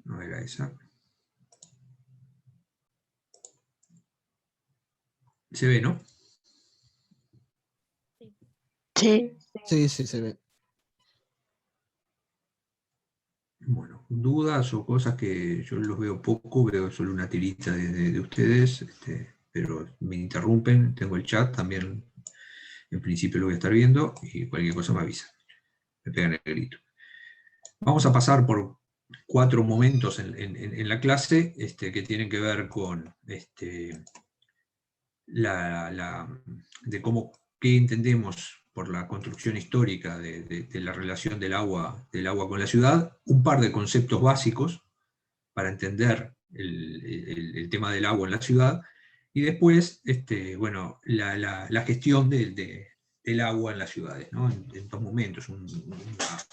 No era esa. Se ve, ¿no? Sí. Sí, sí, se ve. Bueno, dudas o cosas que yo los veo poco, veo solo una tirita de ustedes, pero me interrumpen, tengo el chat también, en principio lo voy a estar viendo, y cualquier cosa me avisa, me pegan el grito. Vamos a pasar por 4 momentos en la clase que tienen que ver con de cómo, qué entendemos por la construcción histórica de la relación del agua con la ciudad, un par de conceptos básicos para entender el tema del agua en la ciudad, y después bueno, la gestión del agua en las ciudades, ¿no? En 2 momentos,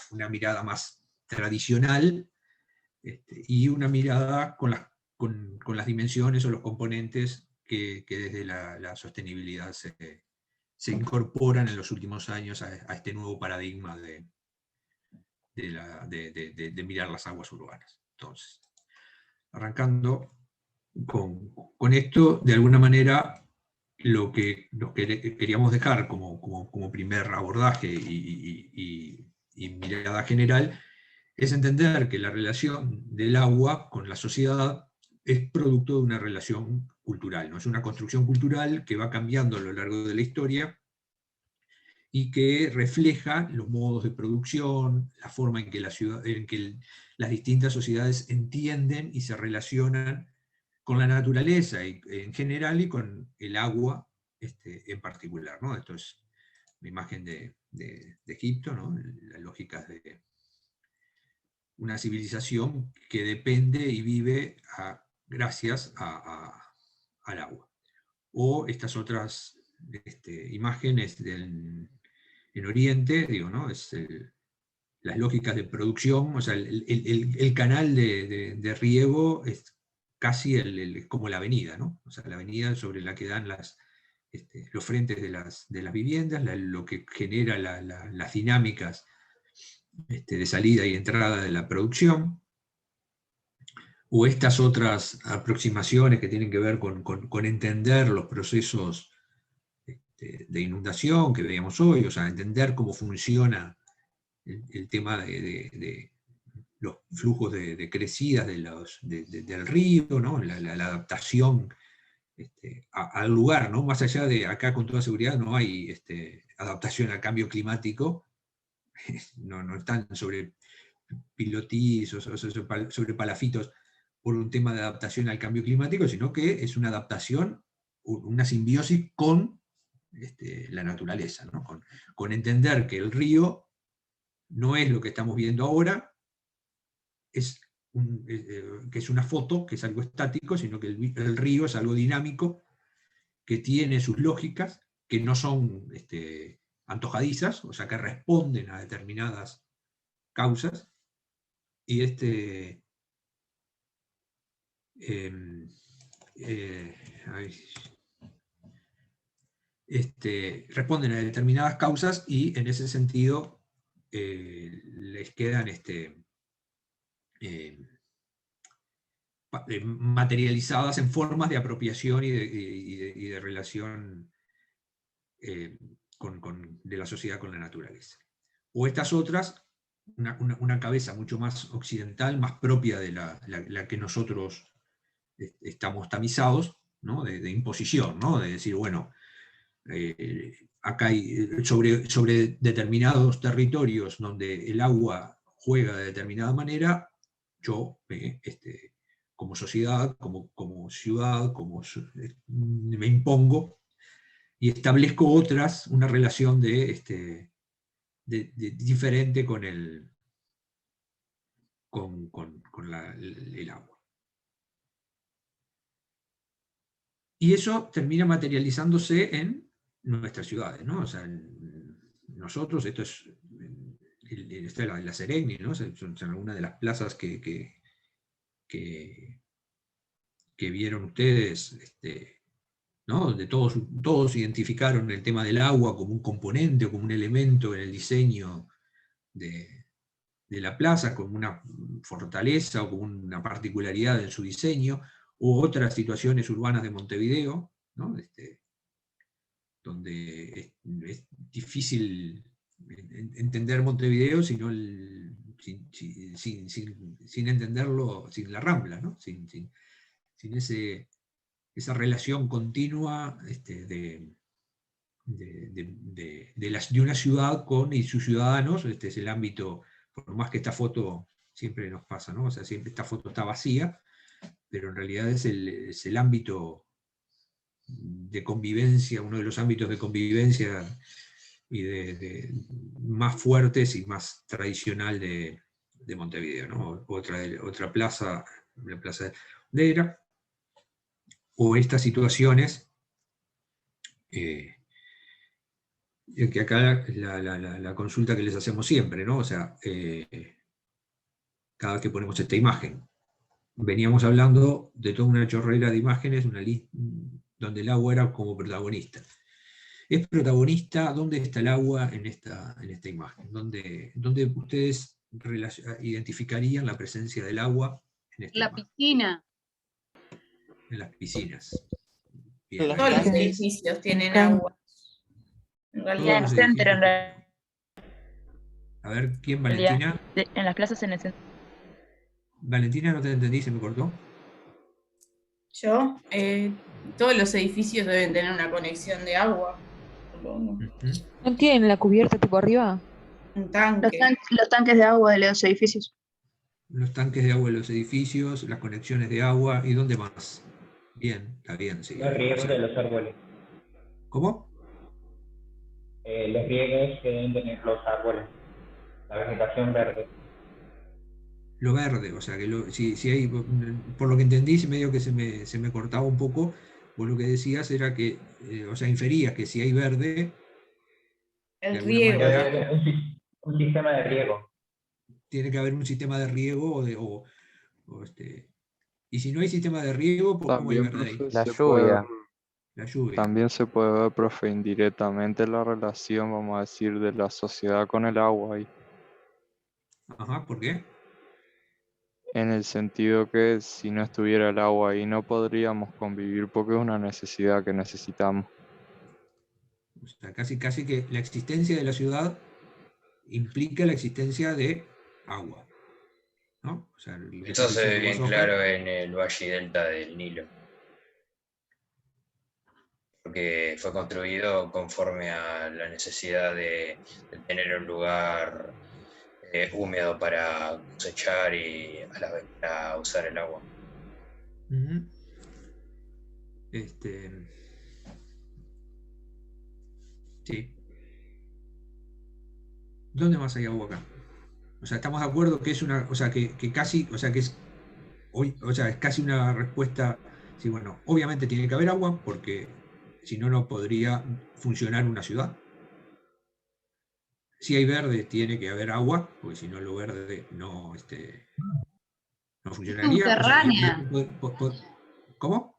una mirada más tradicional y una mirada con las dimensiones o los componentes que desde la sostenibilidad se incorporan en los últimos años a este nuevo paradigma de mirar las aguas urbanas. Entonces, arrancando con esto, de alguna manera, lo que queríamos dejar como primer abordaje y mirada general es entender que la relación del agua con la sociedad es producto de una relación cultural, ¿no? Es una construcción cultural que va cambiando a lo largo de la historia y que refleja los modos de producción, la forma en que, las distintas sociedades entienden y se relacionan con la naturaleza en general y con el agua en particular, ¿no? Esto es una imagen de Egipto, ¿no? Las lógicas de una civilización que depende y vive gracias al agua. O estas otras imágenes en Oriente, digo, ¿no? Las lógicas de producción, o sea, el canal de riego es casi como la avenida, ¿no? O sea, la avenida sobre la que dan los frentes de las viviendas, lo que genera las dinámicas de salida y entrada de la producción, o estas otras aproximaciones que tienen que ver con entender los procesos de inundación que veíamos hoy, o sea, entender cómo funciona el tema de los flujos de crecidas del río, ¿no? La adaptación al lugar, ¿no? Más allá de acá, con toda seguridad, no hay adaptación al cambio climático, no están sobre pilotis o sobre palafitos por un tema de adaptación al cambio climático, sino que es una adaptación, una simbiosis con la naturaleza, ¿no? Con entender que el río no es lo que estamos viendo ahora, que es una foto, que es algo estático, sino que el río es algo dinámico, que tiene sus lógicas, que no son antojadizas, o sea, que responden a determinadas causas, y responden a determinadas causas y en ese sentido les quedan materializadas en formas de apropiación y de relación de la sociedad con la naturaleza. O estas otras, una cabeza mucho más occidental, más propia de la que nosotros estamos tamizados, ¿no? de imposición, ¿no? De decir, bueno, acá hay, sobre determinados territorios donde el agua juega de determinada manera, yo como sociedad, como ciudad, me impongo y establezco una relación diferente con el agua. Y eso termina materializándose en nuestras ciudades, ¿no? O sea, nosotros, esto es la Sereni, ¿no? Son algunas de las plazas que vieron ustedes ¿no? Donde todos identificaron el tema del agua como un componente o como un elemento en el diseño de la plaza, como una fortaleza o como una particularidad en su diseño, u otras situaciones urbanas de Montevideo, ¿no? Donde es difícil entender Montevideo sin entenderlo, sin la Rambla, ¿no? sin esa relación continua de una ciudad y sus ciudadanos. Es el ámbito, por más que esta foto siempre nos pasa, ¿no? O sea, siempre esta foto está vacía, pero en realidad es el ámbito de convivencia, uno de los ámbitos de convivencia y más fuertes y más tradicional de Montevideo, ¿no? Otra plaza, la Plaza de Bandera, o estas situaciones, que acá la consulta que les hacemos siempre, ¿no? O sea, cada vez que ponemos esta imagen, veníamos hablando de toda una chorrera de imágenes, una lista donde el agua era como protagonista. ¿Es protagonista? ¿Dónde está el agua en esta imagen? ¿Dónde ustedes identificarían la presencia del agua en esta La imagen? piscina. En las piscinas. Bien, todos los edificios tienen agua. En realidad, en el centro. A ver, ¿quién? ¿Valentina? En las plazas en el centro. Valentina, no te entendí, se me cortó. Yo, todos los edificios deben tener una conexión de agua, supongo. ¿No tienen la cubierta tipo arriba? Un tanque. Los tanques de agua de los edificios. Los tanques de agua de los edificios, las conexiones de agua, ¿y dónde más? Bien, está bien, sí. Los riegos de los árboles. ¿Cómo? Los riegos que deben tener los árboles. La vegetación verde. Lo verde, o sea, que si hay, por lo que entendí, medio que se me cortaba un poco, vos lo que decías era que, o sea, inferías que si hay verde... El riego. Un sistema de riego. Tiene que haber un sistema de riego y si no hay sistema de riego, pues ¿cómo hay verde ahí? La lluvia. La lluvia. También se puede ver, profe, indirectamente la relación, vamos a decir, de la sociedad con el agua ahí. Ajá, ¿por qué? En el sentido que si no estuviera el agua ahí no podríamos convivir porque es una necesidad que necesitamos. O sea, casi que la existencia de la ciudad implica la existencia de agua, ¿no? O sea, eso se ve bien claro en el Valle y Delta del Nilo, porque fue construido conforme a la necesidad de tener un lugar húmedo para cosechar y a la vez para usar el agua. Sí. ¿Dónde más hay agua acá? O sea, estamos de acuerdo que es una, o sea, que casi, o sea, que es hoy, o sea, es casi una respuesta. Sí, bueno, obviamente tiene que haber agua porque si no, no podría funcionar una ciudad. Si hay verde, tiene que haber agua, porque si no, lo verde no, no funcionaría. Subterránea. O sea, ¿cómo?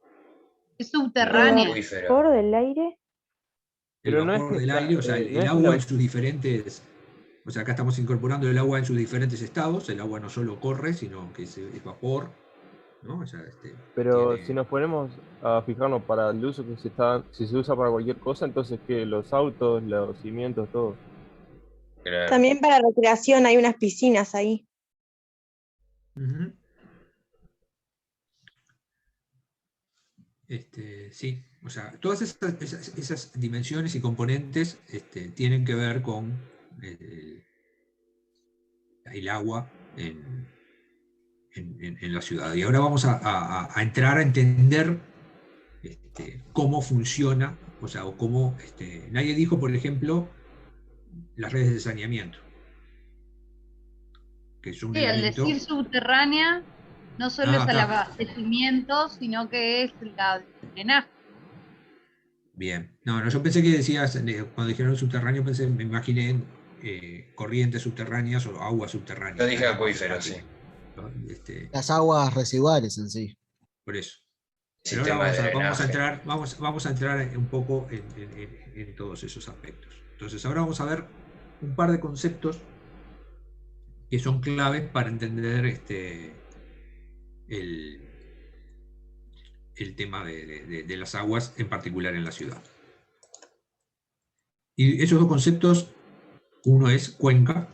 Es subterránea. ¿El vapor del aire? El vapor del aire, o sea, el agua en sus diferentes... O sea, acá estamos incorporando el agua en sus diferentes estados. El agua no solo corre, sino que es vapor, ¿no? O sea, pero si nos ponemos a fijarnos para el uso que si se usa para cualquier cosa, entonces que los autos, los cimientos, todo. Claro. También para recreación hay unas piscinas ahí. Sí, o sea, todas esas dimensiones y componentes tienen que ver con el agua en la ciudad. Y ahora vamos a entrar a entender cómo funciona, o sea, o cómo, nadie dijo, por ejemplo, las redes de saneamiento. Que es un elemento... Al decir subterránea, no solo es el abastecimiento, sino que es el drenaje. Bien. No, yo pensé que decías, cuando dijeron subterráneo, me imaginé en corrientes subterráneas o agua subterránea. Yo dije acuífero, sí. Las aguas residuales en sí. Por eso. Pero ahora sistema de vamos a entrar un poco en todos esos aspectos. Entonces ahora vamos a ver un par de conceptos que son claves para entender el tema de las aguas, en particular en la ciudad. Y esos dos conceptos, uno es cuenca.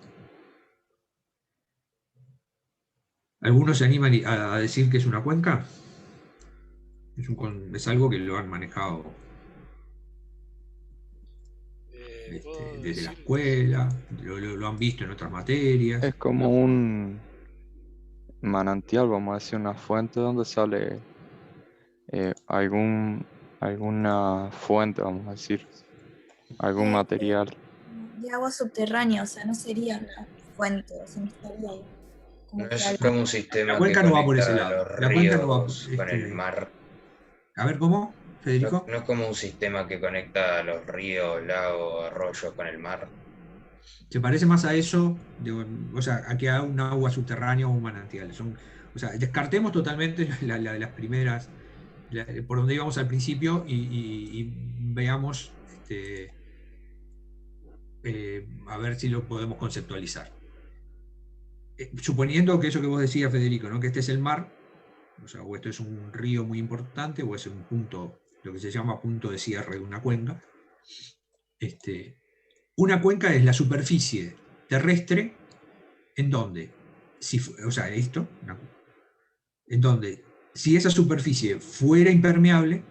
¿Algunos se animan a decir que es una cuenca? Es algo que lo han manejado desde la escuela, lo han visto en otras materias. Es como un manantial, vamos a decir, una fuente donde sale alguna fuente, vamos a decir, algún material. De agua subterránea, o sea, no sería una fuente, o sea, no estaría ahí. No es como un sistema La cuenca que no va por ese conecta lado. los La cuenca no va ríos con el mar. A ver, ¿cómo, Federico? No es como un sistema que conecta los ríos, lagos, arroyos con el mar. Se parece más a eso, o sea, a que a un agua subterránea o un manantial. O sea, descartemos totalmente las primeras, por donde íbamos al principio, y veamos a ver si lo podemos conceptualizar. Suponiendo que eso que vos decías, Federico, ¿no? Que este es el mar, o sea, o esto es un río muy importante, o es un punto, lo que se llama punto de cierre de una cuenca. Una cuenca es la superficie terrestre en donde, en donde, si esa superficie fuera impermeable,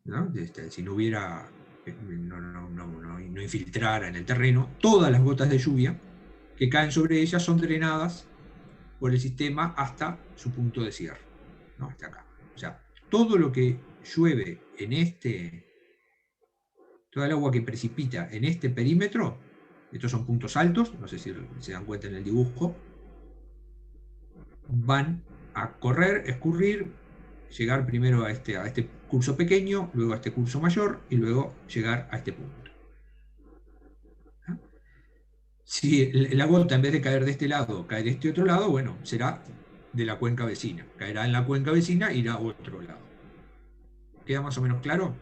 ¿no? Si no hubiera, no infiltrara en el terreno, todas las gotas de lluvia que caen sobre ellas son drenadas por el sistema hasta su punto de cierre, ¿no? Hasta acá. O sea, todo lo que llueve toda el agua que precipita en este perímetro, estos son puntos altos, no sé si se dan cuenta en el dibujo, van a correr, escurrir, llegar primero a este curso pequeño, luego a este curso mayor y luego llegar a este punto. Si la gota, en vez de caer de este lado, cae de este otro lado, bueno, será de la cuenca vecina. Caerá en la cuenca vecina e irá a otro lado. ¿Queda más o menos claro?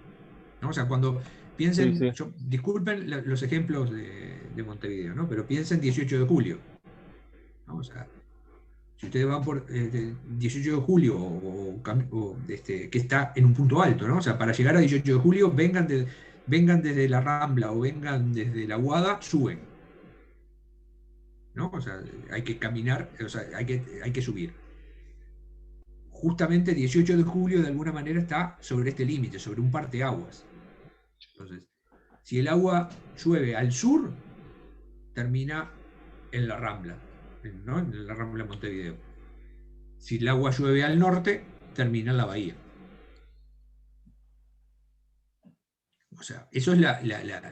¿No? O sea, cuando piensen, Sí. disculpen los ejemplos de Montevideo, ¿no? Pero piensen 18 de julio. ¿No? O sea, si ustedes van por 18 de julio que está en un punto alto, ¿no? O sea, para llegar a 18 de julio, vengan desde la Rambla o vengan desde la Guada, suben. ¿No? O sea, hay que caminar, o sea, hay que subir. Justamente 18 de julio de alguna manera está sobre este límite, sobre un parteaguas. Entonces, si el agua llueve al sur, termina en la Rambla, ¿no? En la Rambla de Montevideo. Si el agua llueve al norte, termina en la bahía. O sea, eso es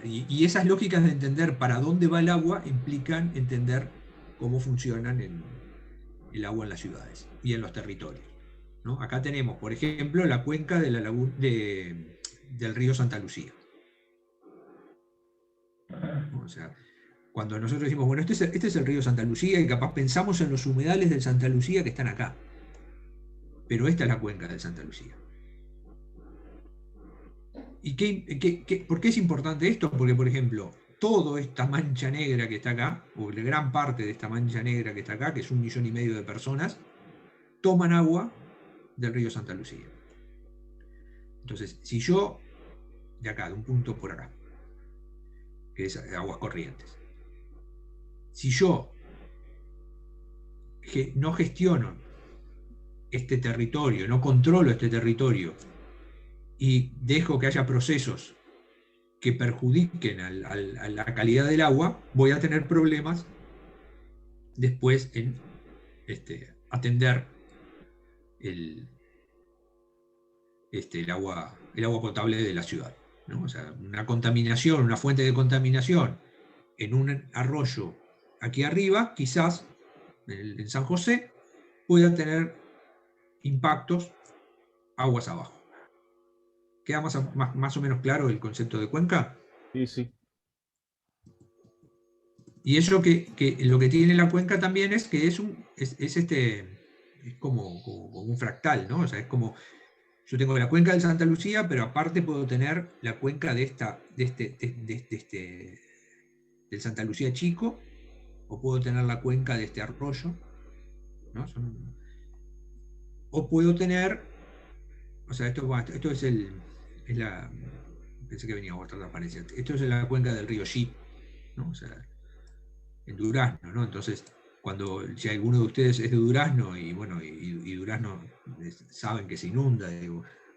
y esas lógicas de entender para dónde va el agua implican entender cómo funcionan el agua en las ciudades y en los territorios, ¿no? Acá tenemos, por ejemplo, la cuenca de del río Santa Lucía. O sea, cuando nosotros decimos, bueno, este es el río Santa Lucía, y capaz pensamos en los humedales del Santa Lucía que están acá. Pero esta es la cuenca del Santa Lucía. ¿Y por qué es importante esto? Porque, por ejemplo, toda esta mancha negra que está acá, o la gran parte de esta mancha negra que está acá, que es 1,5 millones de personas, toman agua del río Santa Lucía. Entonces, si yo, de acá, de un punto por acá, que es aguas corrientes, si yo no gestiono este territorio, no controlo este territorio, y dejo que haya procesos que perjudiquen a la calidad del agua, voy a tener problemas después en atender el agua potable de la ciudad, ¿no? O sea, una contaminación, una fuente de contaminación en un arroyo aquí arriba, quizás en San José, pueda tener impactos aguas abajo. ¿Queda más o menos claro el concepto de cuenca? Sí. Y eso que lo que tiene la cuenca también es que es como un fractal, ¿no? O sea, es como yo tengo la cuenca del Santa Lucía, pero aparte puedo tener la cuenca del Santa Lucía Chico, o puedo tener la cuenca de este arroyo, ¿no? O puedo tener, o sea, esto es la, pensé que venía otra transparencia, esto es la cuenca del río Xi, ¿no? O sea, en Durazno, ¿no? Entonces, si alguno de ustedes es de Durazno, y bueno, y Durazno saben que se inunda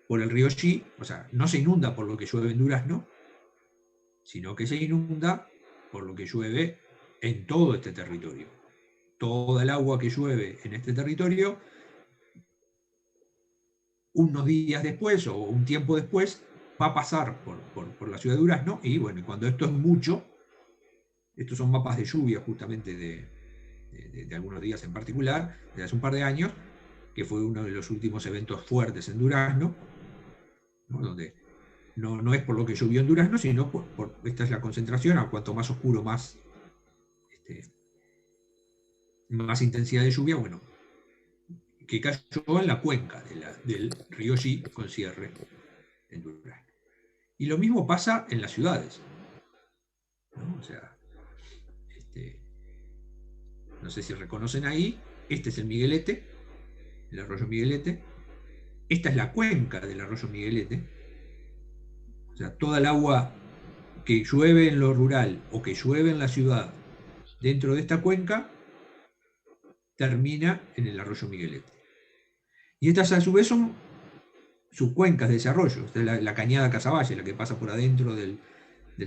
por el río Xi, o sea, no se inunda por lo que llueve en Durazno, sino que se inunda por lo que llueve en todo este territorio. Toda el agua que llueve en este territorio, unos días después o un tiempo después, va a pasar por la ciudad de Durazno, y bueno, cuando esto es mucho, estos son mapas de lluvia justamente de algunos días en particular, de hace un par de años, que fue uno de los últimos eventos fuertes en Durazno, ¿no? Donde no es por lo que llovió en Durazno, sino esta es la concentración, a cuanto más oscuro, más intensidad de lluvia, bueno, que cayó en la cuenca del río Xi con cierre en Durazno. Y lo mismo pasa en las ciudades, ¿no? O sea, no sé si reconocen ahí, este es el Miguelete, el arroyo Miguelete, esta es la cuenca del arroyo Miguelete, o sea, toda el agua que llueve en lo rural o que llueve en la ciudad dentro de esta cuenca termina en el arroyo Miguelete. Y estas a su vez son subcuencas de ese arroyo. Esta es la cañada Casaballe, la que pasa por adentro del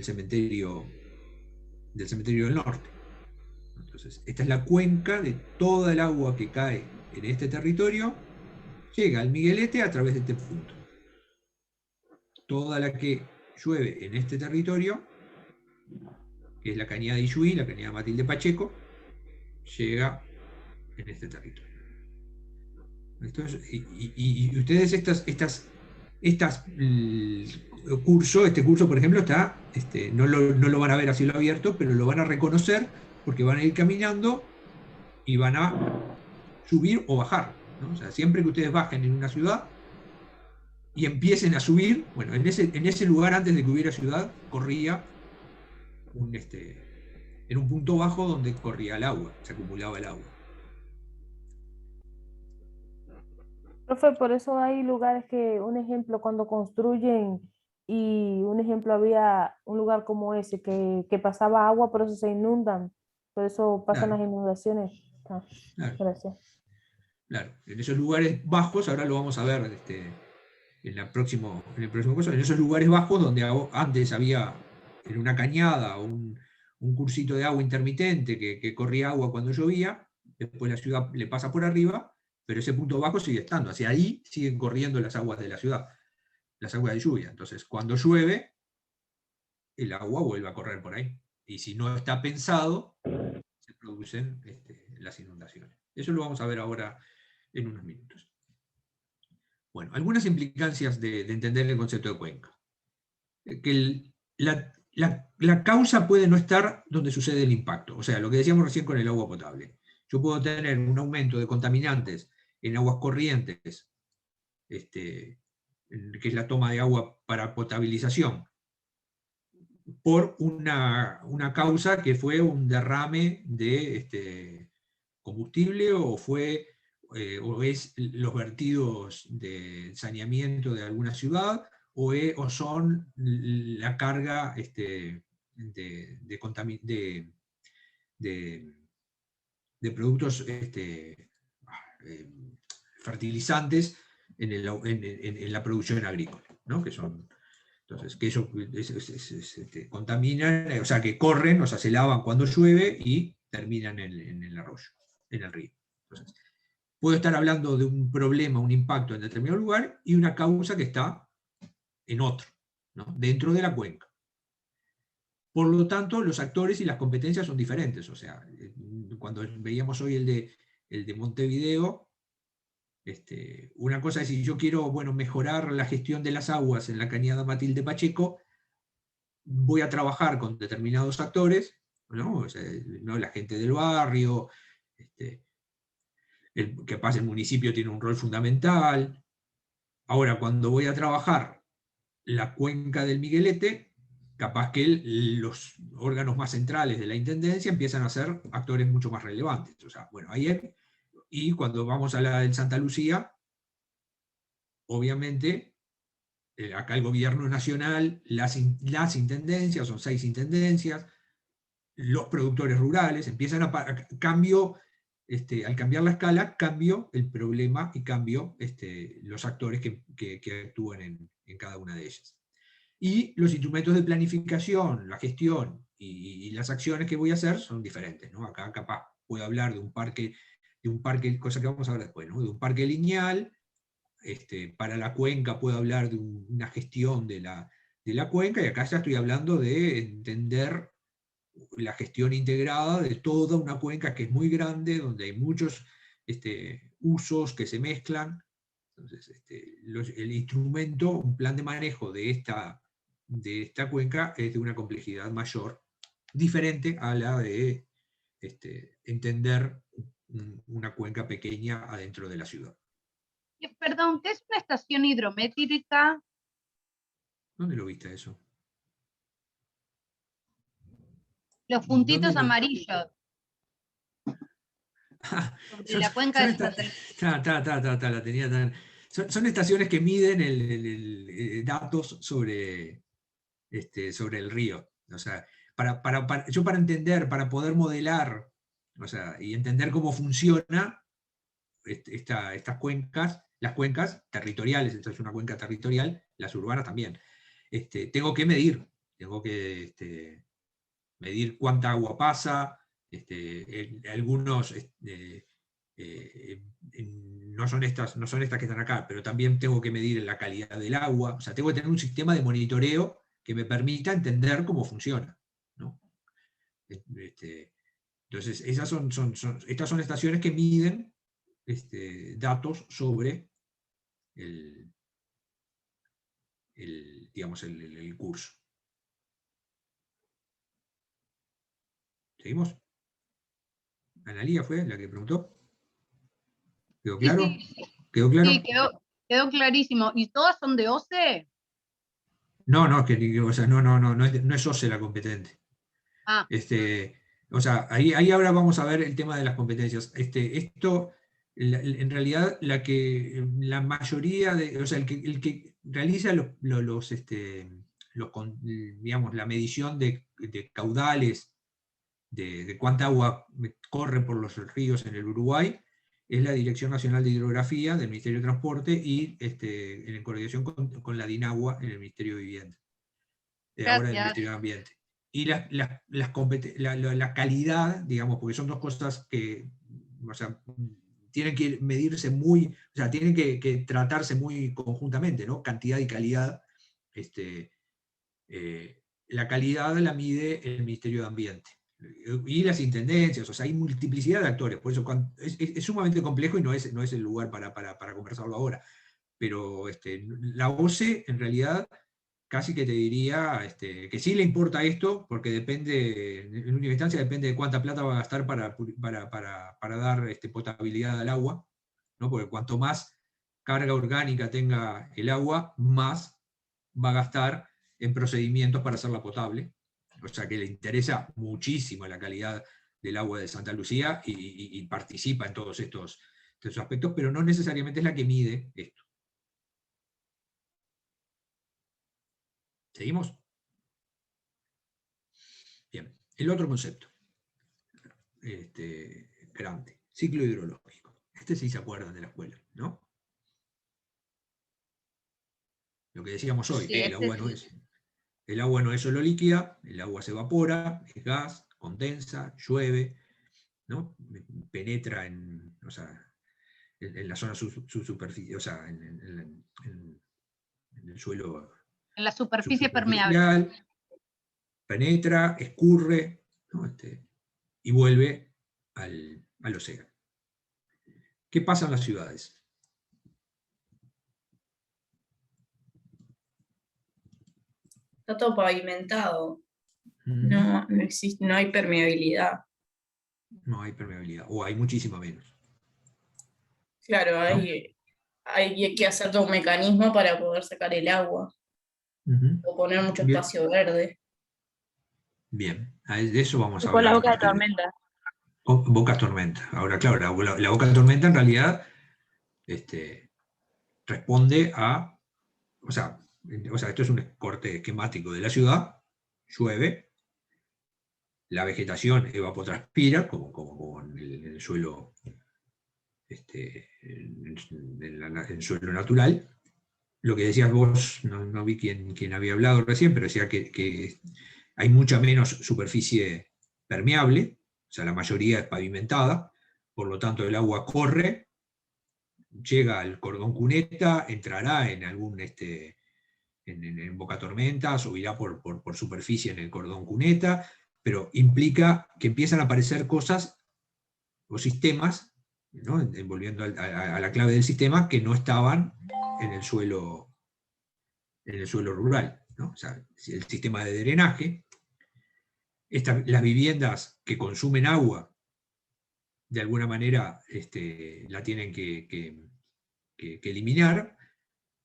cementerio del norte. Entonces, esta es la cuenca de toda el agua que cae en este territorio, llega al Miguelete a través de este punto. Toda la que llueve en este territorio, que es la cañada de Iyuí, la cañada Matilde Pacheco, llega en este territorio. Y ustedes este curso, por ejemplo, está, no lo van a ver a cielo abierto, pero lo van a reconocer porque van a ir caminando y van a subir o bajar, ¿no? O sea, siempre que ustedes bajen en una ciudad y empiecen a subir, bueno, en ese lugar, antes de que hubiera ciudad, corría en un punto bajo donde corría el agua, se acumulaba el agua. Profe, por eso hay lugares que, un ejemplo, cuando construyen, y un ejemplo, había un lugar como ese que pasaba agua, por eso se inundan, por eso pasan las inundaciones. Claro. Gracias. Claro, en esos lugares bajos, ahora lo vamos a ver en el próximo curso, en esos lugares bajos donde antes había en una cañada un cursito de agua intermitente que corría agua cuando llovía, después la ciudad le pasa por arriba, pero ese punto bajo sigue estando, hacia ahí siguen corriendo las aguas de la ciudad, las aguas de lluvia. Entonces, cuando llueve, el agua vuelve a correr por ahí. Y si no está pensado, se producen las inundaciones. Eso lo vamos a ver ahora en unos minutos. Bueno, algunas implicancias de entender el concepto de cuenca. Que la causa puede no estar donde sucede el impacto. O sea, lo que decíamos recién con el agua potable. Yo puedo tener un aumento de contaminantes en aguas corrientes, que es la toma de agua para potabilización, por una causa que fue un derrame de combustible, o es los vertidos de saneamiento de alguna ciudad, o son la carga de productos fertilizantes en la producción agrícola, ¿no? Que son, entonces, que eso contaminan, o sea, que corren, o sea, se lavan cuando llueve y terminan en el arroyo, en el río. Entonces, puedo estar hablando de un problema, un impacto en determinado lugar, y una causa que está en otro, ¿no? Dentro de la cuenca. Por lo tanto, los actores y las competencias son diferentes. O sea, cuando veíamos hoy el de Montevideo, una cosa es, si yo quiero, bueno, mejorar la gestión de las aguas en la cañada Matilde Pacheco, voy a trabajar con determinados actores, ¿no? O sea, ¿no? La gente del barrio, que pasa, el municipio tiene un rol fundamental, Ahora, cuando voy a trabajar la cuenca del Miguelete, capaz que los órganos más centrales de la intendencia empiezan a ser actores mucho más relevantes. O sea, bueno, y cuando vamos a la del Santa Lucía, obviamente, acá el gobierno nacional, las intendencias, son 6 intendencias, los productores rurales, empiezan cambio, al cambiar la escala, cambio el problema y cambio los actores que actúan en cada una de ellas. Y los instrumentos de planificación, la gestión y las acciones que voy a hacer son diferentes, ¿no? Acá capaz puedo hablar de un parque, cosa que vamos a ver después, ¿no? De un parque lineal. Para la cuenca puedo hablar de una gestión de la cuenca, y acá ya estoy hablando de entender la gestión integrada de toda una cuenca que es muy grande, donde hay muchos usos que se mezclan. Entonces, el instrumento, un plan de manejo de esta cuenca es de una complejidad mayor, diferente a la de entender una cuenca pequeña adentro de la ciudad. Perdón, ¿qué es una estación hidrométrica? ¿Dónde lo viste eso? Los puntitos ¿Dónde lo- amarillos. Sobre la cuenca de Santa la tenía tan... Son estaciones que miden datos sobre el río. O sea, yo para entender, para poder modelar, o sea, y entender cómo funciona estas cuencas, las cuencas territoriales, esta es una cuenca territorial, las urbanas también. Tengo que medir cuánta agua pasa, algunos no son estas que están acá, pero también tengo que medir la calidad del agua, o sea, tengo que tener un sistema de monitoreo que me permita entender cómo funciona, ¿no? Entonces, estas son estaciones que miden datos sobre digamos, el curso. ¿Seguimos? ¿Analía fue la que preguntó? ¿Quedó claro? Sí. ¿Quedó claro? Sí, quedó clarísimo. ¿Y todas son de OCE? No, o sea, no es OCE la competente. Ah. O sea, ahí ahora vamos a ver el tema de las competencias. En realidad, la mayoría o sea, el que realiza digamos, la medición de caudales, de cuánta agua corre por los ríos en el Uruguay, es la Dirección Nacional de Hidrografía del Ministerio de Transporte y en coordinación con la DINAGUA en el Ministerio de Vivienda. Ahora del Ministerio de Ambiente. Y la calidad, digamos, porque son dos cosas que, o sea, tienen que medirse o sea, tienen que tratarse muy conjuntamente, ¿no? Cantidad y calidad. La calidad la mide el Ministerio de Ambiente. Y las intendencias, o sea, hay multiplicidad de actores, por eso es sumamente complejo y no es el lugar para conversarlo ahora. Pero la OCE, en realidad, casi que te diría que sí le importa esto, porque depende, en última instancia, depende de cuánta plata va a gastar para dar potabilidad al agua, ¿no? Porque cuanto más carga orgánica tenga el agua, más va a gastar en procedimientos para hacerla potable. O sea que le interesa muchísimo la calidad del agua de Santa Lucía y participa en todos estos aspectos, pero no necesariamente es la que mide esto. ¿Seguimos? Bien, el otro concepto grande, ciclo hidrológico. Sí se acuerdan de la escuela, ¿no? Lo que decíamos hoy, Sí, el agua no es solo líquida, el agua se evapora, es gas, condensa, llueve, ¿no? Penetra en la zona subsuperficial, o sea, en el suelo. En la superficie permeable. Penetra, escurre, ¿no? Y vuelve al océano. ¿Qué pasa en las ciudades? Está todo pavimentado. No existe, no hay permeabilidad. No hay permeabilidad, o hay muchísima menos. Claro, hay hay que hacer todo un mecanismo para poder sacar el agua Ujú. o poner mucho Bien. espacio verde. Bien, de eso vamos a Tipo la hablar. boca de tormenta. Boca tormenta. Ahora, claro, la boca tormenta en realidad responde a, o sea, esto es un corte esquemático de la ciudad, llueve, la vegetación evapotranspira, como en el suelo, en el suelo natural. Lo que decías vos, no vi quién había hablado recién, pero decía que hay mucha menos superficie permeable, o sea, la mayoría es pavimentada, por lo tanto el agua corre, llega al cordón cuneta, entrará en algún en boca tormenta, subirá por superficie en el cordón cuneta, pero implica que empiezan a aparecer cosas o sistemas, ¿no? Volviendo a la clave del sistema, que no estaban en el suelo rural, ¿no? O sea, el sistema de drenaje, las viviendas que consumen agua, de alguna manera la tienen que eliminar,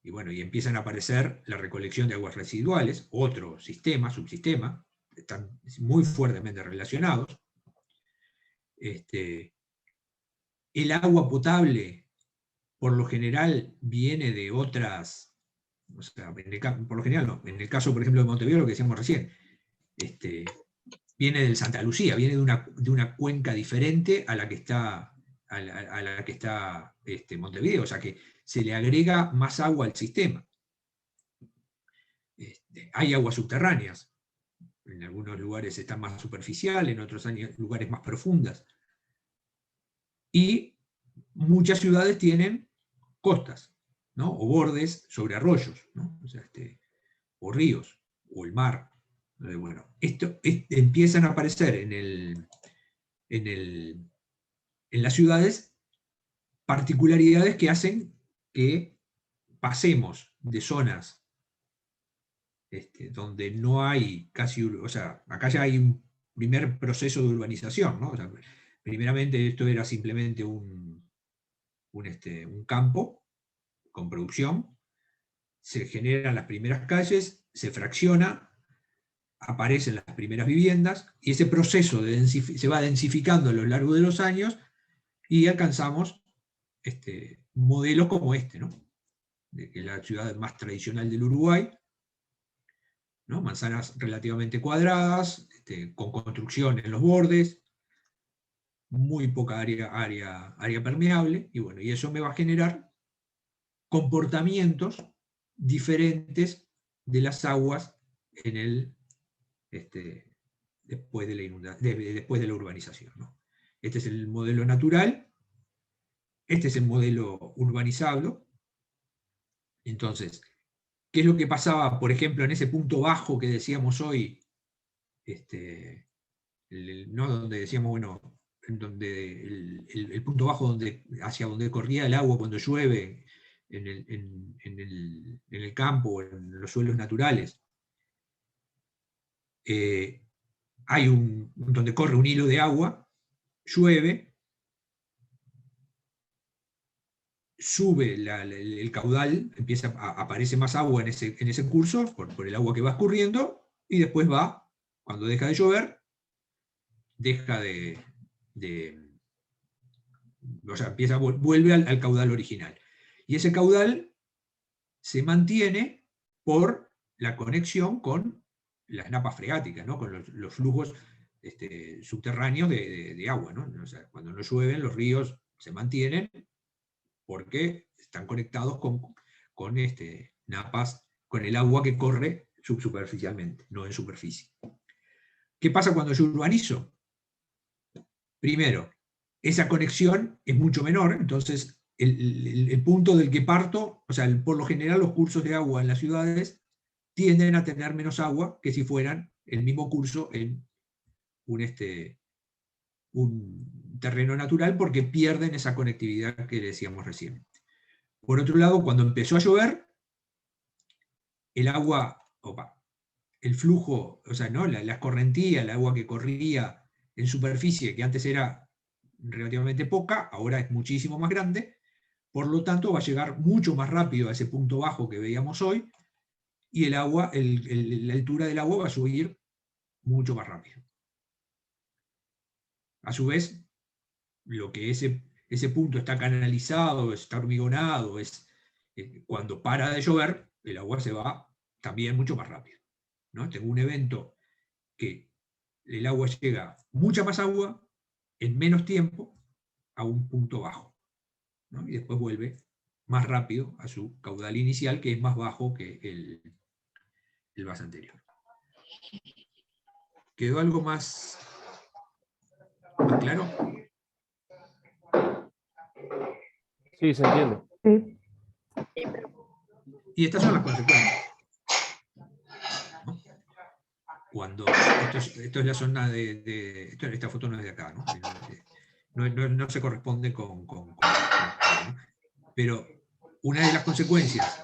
y bueno, y empiezan a aparecer la recolección de aguas residuales, otro sistema, subsistema, están muy fuertemente relacionados. El agua potable, por lo general, viene de otras, o sea, por lo general no, en el caso, por ejemplo, de Montevideo, lo que decíamos recién, viene del Santa Lucía, viene de una cuenca diferente a la que está, Montevideo, o sea que se le agrega más agua al sistema. Hay aguas subterráneas, en algunos lugares están más superficiales, en otros lugares más profundas. Y muchas ciudades tienen costas, ¿no? O bordes sobre arroyos, ¿no? O sea, o ríos, o el mar. Bueno, empiezan a aparecer en las ciudades particularidades que hacen que pasemos de zonas donde no hay casi, o sea, acá ya hay un primer proceso de urbanización, ¿no? O sea, primeramente esto era simplemente un campo con producción, se generan las primeras calles, se fracciona, aparecen las primeras viviendas, y ese proceso se va densificando a lo largo de los años, y alcanzamos modelos como ¿no? De que la ciudad más tradicional del Uruguay, ¿no? Manzanas relativamente cuadradas, con construcción en los bordes, muy poca área permeable, y bueno, y eso me va a generar comportamientos diferentes de las aguas en el después de la urbanización, ¿no? Este es el modelo natural, este es el modelo urbanizado. Entonces, ¿qué es lo que pasaba, por ejemplo, en ese punto bajo que decíamos hoy? ¿No? Donde decíamos, bueno, donde el punto bajo hacia donde corría el agua cuando llueve, en el campo, en los suelos naturales. Hay donde corre un hilo de agua, llueve, sube el caudal, aparece más agua en ese curso, por el agua que va escurriendo, y después cuando deja de llover, o sea, vuelve al caudal original. Y ese caudal se mantiene por la conexión con las napas freáticas, ¿no? Con los flujos subterráneos de agua, ¿no? O sea, cuando no llueven, los ríos se mantienen porque están conectados con napas, con el agua que corre subsuperficialmente, no en superficie. ¿Qué pasa cuando yo urbanizo? Primero, esa conexión es mucho menor, entonces el punto del que parto, o sea, por lo general los cursos de agua en las ciudades tienden a tener menos agua que si fueran el mismo curso en un terreno natural, porque pierden esa conectividad que decíamos recién. Por otro lado, cuando empezó a llover, el flujo, o sea, ¿no? la escorrentía, el agua que corría en superficie, que antes era relativamente poca, ahora es muchísimo más grande, Por lo tanto, va a llegar mucho más rápido a ese punto bajo que veíamos hoy, y el agua, la altura del agua va a subir mucho más rápido. A su vez, lo que ese punto está canalizado, está hormigonado, cuando para de llover, el agua se va también mucho más rápido, ¿no? Tengo un evento que el agua llega, mucha más agua, en menos tiempo, a un punto bajo, ¿no? Y después vuelve más rápido a su caudal inicial, que es más bajo que el vaso anterior. ¿Quedó algo más claro? Sí, se entiende. Sí. Y estas son las consecuencias, ¿no? Cuando esto es la zona esta foto no es de acá, ¿no? No se corresponde con ¿no? Pero una de las consecuencias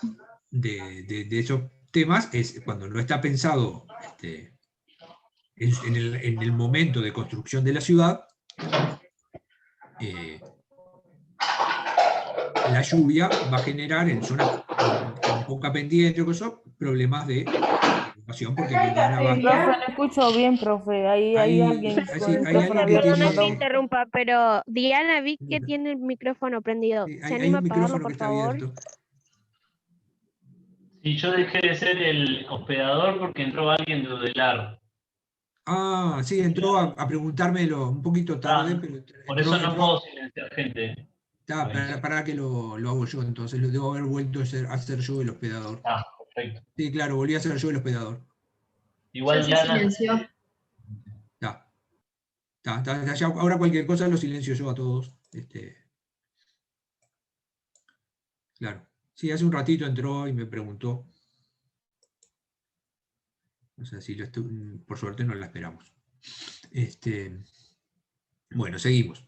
de esos temas es cuando no está pensado en el momento de construcción de la ciudad, la lluvia va a generar en zonas con poca pendiente o cosas, problemas de ocupación porque van Profe, no escucho bien, profe. Hay alguien con el micrófono abierto. Perdón que interrumpa, pero Diana, vi que tiene el micrófono prendido. ¿Se anima a apagarlo, por favor? Sí, yo dejé de ser el hospedador porque entró alguien de Udelar. Ah, sí, entró a preguntármelo un poquito tarde, pero por eso no puedo silenciar gente. Para que lo hago yo, entonces lo debo haber vuelto a ser yo el hospedador. Ah, perfecto. Sí, claro, volví a ser yo el hospedador. Igual ya silenció. Ya, ahora cualquier cosa lo silencio yo a todos. Claro. Sí, hace un ratito entró y me preguntó. O sea, si por suerte no la esperamos. Bueno, seguimos.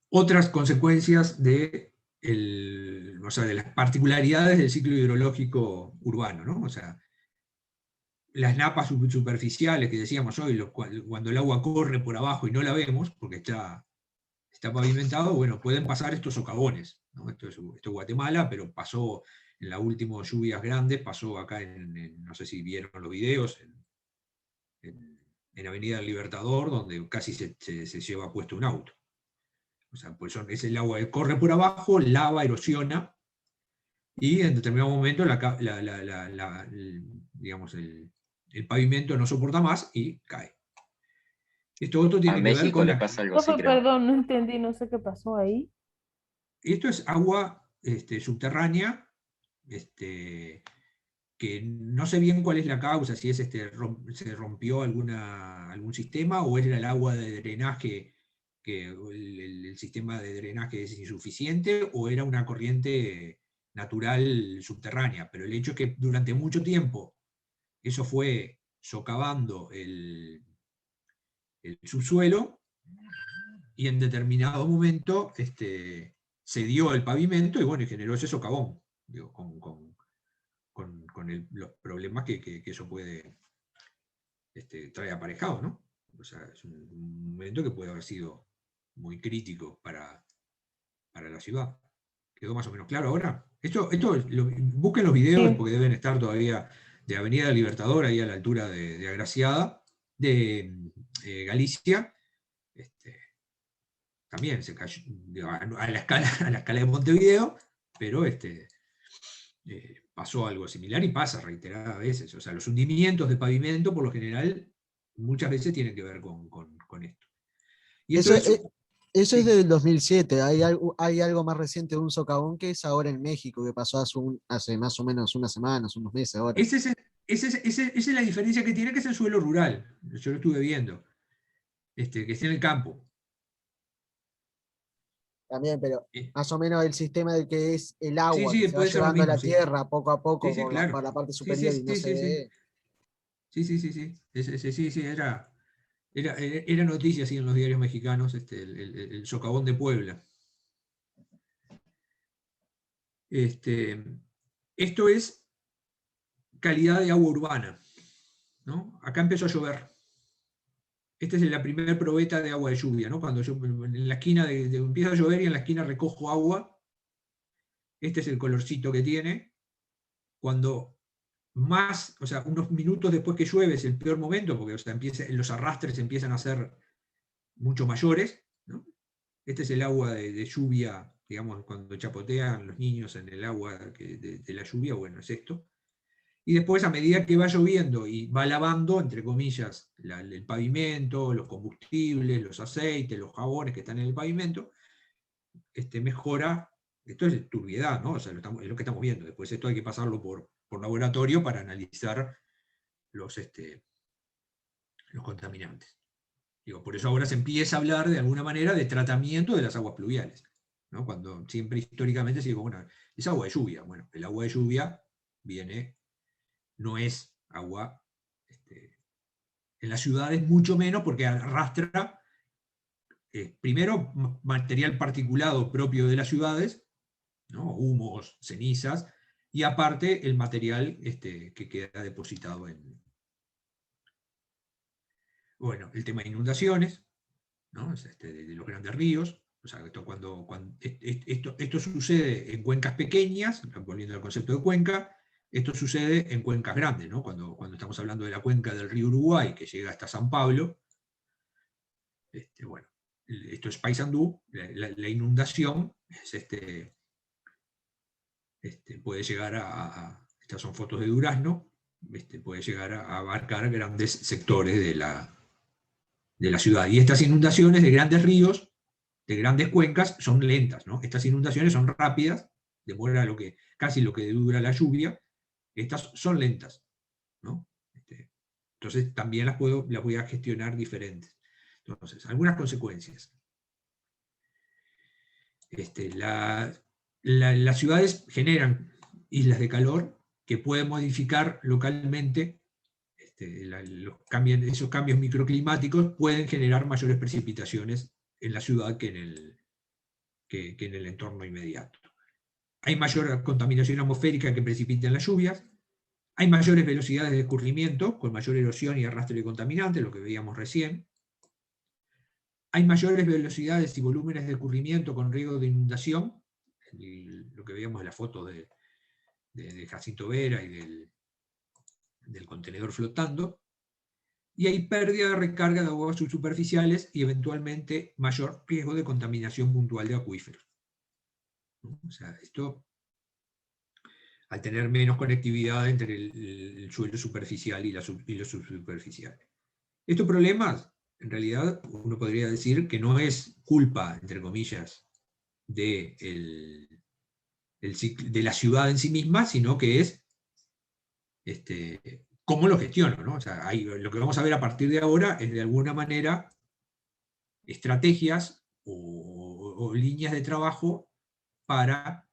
Otras consecuencias de las particularidades del ciclo hidrológico urbano, ¿no? O sea, las napas superficiales que decíamos hoy, cuando el agua corre por abajo y no la vemos, porque está pavimentado, bueno, pueden pasar estos socavones, ¿no? Esto es Guatemala, pero pasó en las últimas lluvias grandes, pasó acá no sé si vieron los videos, en Avenida del Libertador, donde casi se lleva puesto un auto. O sea, pues es el agua que corre por abajo, lava, erosiona, y en determinado momento digamos, el pavimento no soporta más y cae. Esto otro tiene que ver con le pasa algo así, creo. Perdón, no entendí, no sé qué pasó ahí. Esto es agua subterránea, que no sé bien cuál es la causa, si es se rompió algún sistema o era el agua de drenaje, que el sistema de drenaje es insuficiente, o era una corriente natural subterránea. Pero el hecho es que durante mucho tiempo eso fue socavando el subsuelo, y en determinado momento se dio el pavimento y bueno, y generó ese socavón, digo, con los problemas que eso puede traer aparejado, ¿no? O sea, es un momento que puede haber sido muy crítico para la ciudad. ¿Quedó más o menos claro ahora? Busquen los videos, porque deben estar todavía, de Avenida del Libertador, ahí a la altura de Agraciada, de Galicia. También se cayó a la escala de Montevideo, pero pasó algo similar y pasa reiteradas veces. O sea, los hundimientos de pavimento, por lo general, muchas veces tienen que ver con esto. Y eso es del 2007. Hay algo más reciente de un socavón que es ahora en México, que pasó hace más o menos unas semanas, unos meses ahora. Esa es la diferencia que tiene, que es el suelo rural. Yo lo estuve viendo. Que está en el campo. También, pero más o menos el sistema del que es el agua, que se va llevando a la tierra poco a poco claro. por la parte superior y no se ve. Sí, era noticia así en los diarios mexicanos, el socavón de Puebla. Esto es calidad de agua urbana, ¿no? Acá empezó a llover. Esta es la primera probeta de agua de lluvia, ¿no? Cuando yo en la esquina empieza a llover y en la esquina recojo agua, Este es el colorcito que tiene. Cuando más, o sea, unos minutos después que llueve es el peor momento, porque o sea, los arrastres empiezan a ser mucho mayores, ¿no? Este es el agua de lluvia, digamos, cuando chapotean los niños en el agua de la lluvia, bueno, es esto. Y después, a medida que va lloviendo y va lavando, entre comillas, el pavimento, los combustibles, los aceites, los jabones que están en el pavimento, mejora. Esto es turbiedad, ¿no? O sea, es lo que estamos viendo. Después esto hay que pasarlo por laboratorio para analizar los contaminantes. Digo, por eso ahora se empieza a hablar de alguna manera de tratamiento de las aguas pluviales, ¿no? Cuando siempre históricamente se dice, bueno, es agua de lluvia. Bueno, el agua de lluvia no es agua, en las ciudades mucho menos, porque arrastra, primero, material particulado propio de las ciudades, ¿no? Humos, cenizas, y aparte el material que queda depositado en... Bueno, el tema de inundaciones, ¿no? De los grandes ríos. O sea, esto sucede en cuencas pequeñas, volviendo al concepto de cuenca. Esto sucede en cuencas grandes, ¿no? Cuando estamos hablando de la cuenca del río Uruguay, que llega hasta San Pablo, bueno, esto es Paysandú, la inundación puede llegar estas son fotos de Durazno, puede llegar a abarcar grandes sectores de la ciudad. Y estas inundaciones de grandes ríos, de grandes cuencas, son lentas, ¿no? Estas inundaciones son rápidas, demora casi lo que dura la lluvia. Estas son lentas, ¿no? Entonces también las voy a gestionar diferentes. Entonces, algunas consecuencias. Las ciudades generan islas de calor que pueden modificar localmente, esos cambios microclimáticos pueden generar mayores precipitaciones en la ciudad que en el entorno inmediato. Hay mayor contaminación atmosférica que precipita en las lluvias, hay mayores velocidades de escurrimiento, con mayor erosión y arrastre de contaminantes, lo que veíamos recién. Hay mayores velocidades y volúmenes de escurrimiento con riesgo de inundación, lo que veíamos en la foto de Jacinto Vera y del contenedor flotando. Y hay pérdida de recarga de aguas subsuperficiales y eventualmente mayor riesgo de contaminación puntual de acuíferos. O sea, esto, al tener menos conectividad entre el suelo superficial y lo subsuperficial. Estos problemas, en realidad, uno podría decir que no es culpa, entre comillas, de la ciudad en sí misma, sino que es cómo lo gestiono, ¿no? O sea, lo que vamos a ver a partir de ahora es, de alguna manera, estrategias o líneas de trabajo para,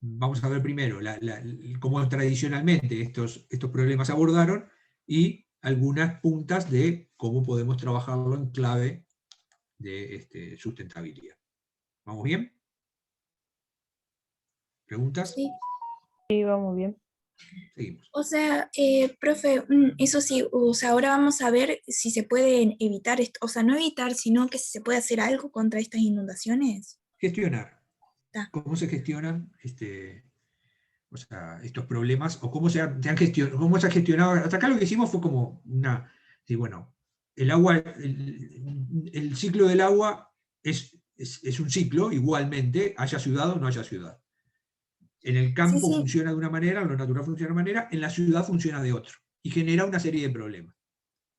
vamos a ver primero cómo tradicionalmente estos problemas se abordaron y algunas puntas de cómo podemos trabajarlo en clave de sustentabilidad. ¿Vamos bien? ¿Preguntas? Sí. Sí, vamos bien. Seguimos. O sea, profe, eso sí, o sea, ahora vamos a ver si se pueden evitar esto, o sea, no evitar, sino que si se puede hacer algo contra estas inundaciones. Gestionar. ¿Cómo se gestionan o sea, estos problemas? ¿O cómo se ha gestionado? Hasta acá lo que hicimos fue como bueno, el agua, el ciclo del agua es un ciclo, igualmente, haya ciudad o no haya ciudad. En el campo funciona de una manera, en lo natural funciona de una manera, en la ciudad funciona de otra, y genera una serie de problemas.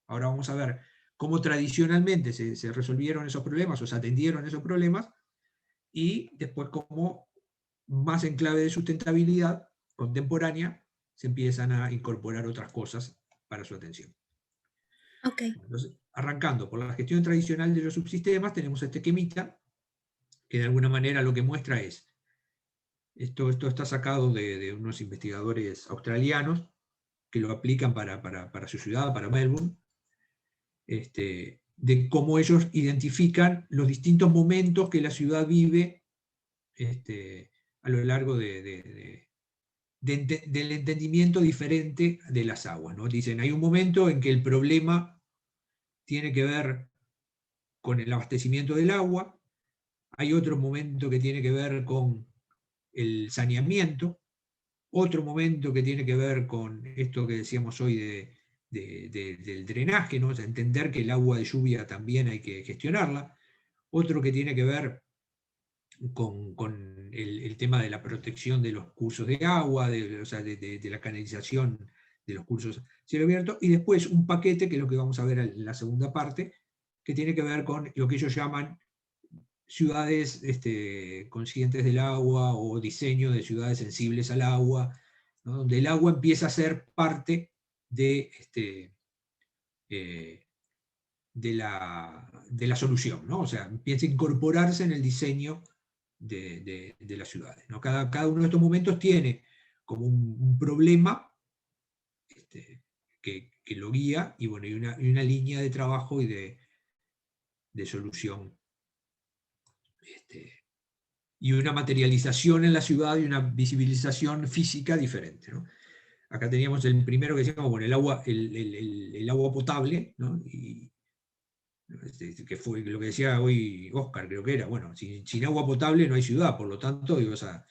Ahora vamos a ver cómo tradicionalmente se resolvieron esos problemas, o se atendieron esos problemas, y después cómo, más en clave de sustentabilidad contemporánea, se empiezan a incorporar otras cosas para su atención. Okay. Entonces, arrancando por la gestión tradicional de los subsistemas, tenemos este esquemita, que de alguna manera lo que muestra es, esto está sacado de unos investigadores australianos, que lo aplican para su ciudad, para Melbourne, de cómo ellos identifican los distintos momentos que la ciudad vive a lo largo del entendimiento diferente de las aguas, ¿no? Dicen, hay un momento en que el problema tiene que ver con el abastecimiento del agua, hay otro momento que tiene que ver con el saneamiento, otro momento que tiene que ver con esto que decíamos hoy del drenaje, ¿no? O sea, entender que el agua de lluvia también hay que gestionarla, otro que tiene que ver con el tema de la protección de los cursos de agua, o sea, de la canalización de los cursos a cielo abierto, y después un paquete, que es lo que vamos a ver en la segunda parte, que tiene que ver con lo que ellos llaman ciudades conscientes del agua, o diseño de ciudades sensibles al agua, ¿no? Donde el agua empieza a ser parte de la solución, ¿no? O sea, empieza a incorporarse en el diseño de las ciudades, ¿no? Cada uno de estos momentos tiene como un problema que lo guía, y bueno, y una línea de trabajo y de solución, y una materialización en la ciudad y una visibilización física diferente, ¿no? Acá teníamos el primero que decíamos, bueno, el agua potable, ¿no? Y, que fue lo que decía hoy Oscar, creo que era, bueno, sin agua potable no hay ciudad, por lo tanto, digo, o sea,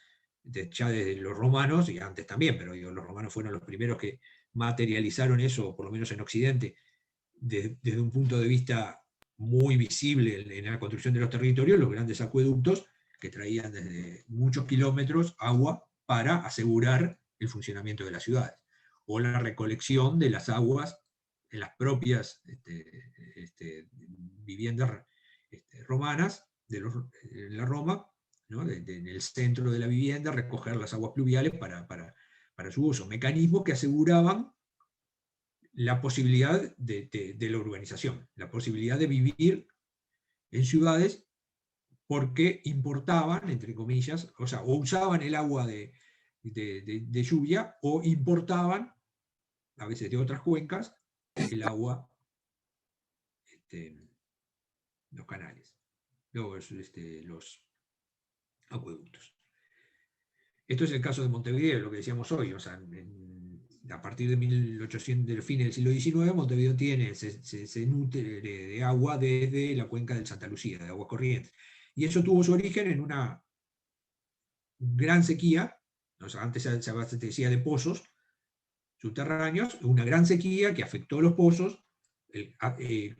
ya desde los romanos, y antes también, pero digo, los romanos fueron los primeros que materializaron eso, por lo menos en Occidente, desde un punto de vista muy visible en la construcción de los territorios, los grandes acueductos que traían desde muchos kilómetros agua para asegurar el funcionamiento de las ciudades, o la recolección de las aguas en las propias viviendas romanas, en la Roma, ¿no? En el centro de la vivienda, recoger las aguas pluviales para su uso, mecanismos que aseguraban la posibilidad de la urbanización, la posibilidad de vivir en ciudades, porque importaban, entre comillas, o sea, o usaban el agua de lluvia, o importaban, a veces de otras cuencas, el agua, los canales, los acueductos. Esto es el caso de Montevideo, lo que decíamos hoy, o sea, a partir de 1800, del fin del siglo XIX, Montevideo se nutre de agua desde la cuenca del Santa Lucía, de aguas corrientes. Y eso tuvo su origen en una gran sequía, o sea, antes se abastecía de pozos subterráneos, una gran sequía que afectó a los pozos,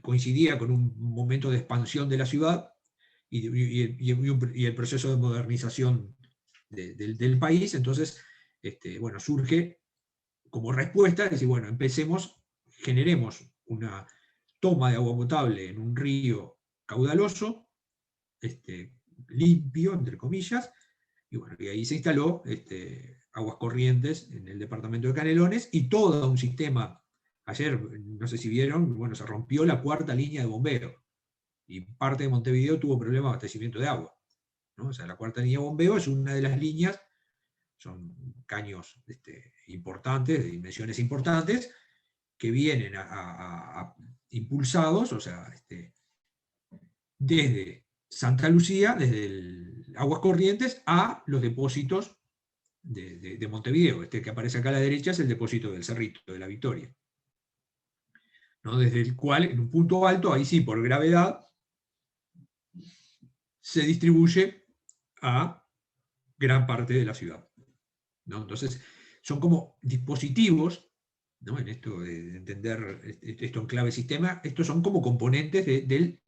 coincidía con un momento de expansión de la ciudad y el proceso de modernización del país. Entonces, bueno, surge como respuesta, es decir, bueno, generemos una toma de agua potable en un río caudaloso, limpio, entre comillas, y bueno, y ahí se instaló aguas corrientes en el departamento de Canelones, y todo un sistema. Ayer, no sé si vieron, bueno, se rompió la cuarta línea de bombeo, y parte de Montevideo tuvo problemas de abastecimiento de agua, ¿no? O sea, la cuarta línea de bombeo es una de las líneas, son caños importantes, de dimensiones importantes, que vienen impulsados, o sea, desde Santa Lucía, desde Aguas Corrientes, a los depósitos de Montevideo. Este que aparece acá a la derecha es el depósito del Cerrito, de la Victoria, ¿no? Desde el cual, en un punto alto, ahí sí, por gravedad, se distribuye a gran parte de la ciudad, ¿no? Entonces, son como dispositivos, ¿no? En esto de entender esto en clave sistema, estos son como componentes de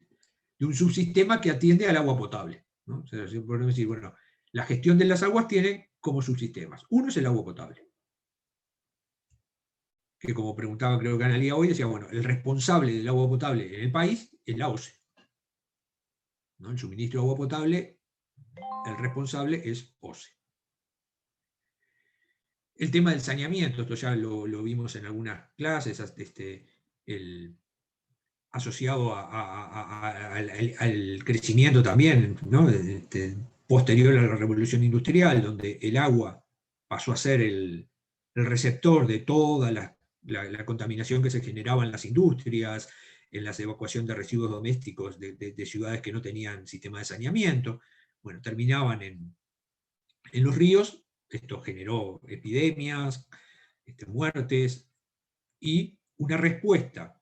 un subsistema que atiende al agua potable, ¿no? O sea, podemos decir, bueno, la gestión de las aguas tiene como subsistemas. Uno es el agua potable, que, como preguntaba creo que Analía hoy, decía, bueno, el responsable del agua potable en el país es la OCE, ¿no? El suministro de agua potable, el responsable es OCE. El tema del saneamiento, esto ya lo vimos en algunas clases, asociado al crecimiento también, ¿no? Posterior a la Revolución Industrial, donde el agua pasó a ser el receptor de toda la contaminación que se generaba en las industrias, en la evacuación de residuos domésticos de ciudades que no tenían sistema de saneamiento. Bueno, terminaban en los ríos. Esto generó epidemias, muertes, y una respuesta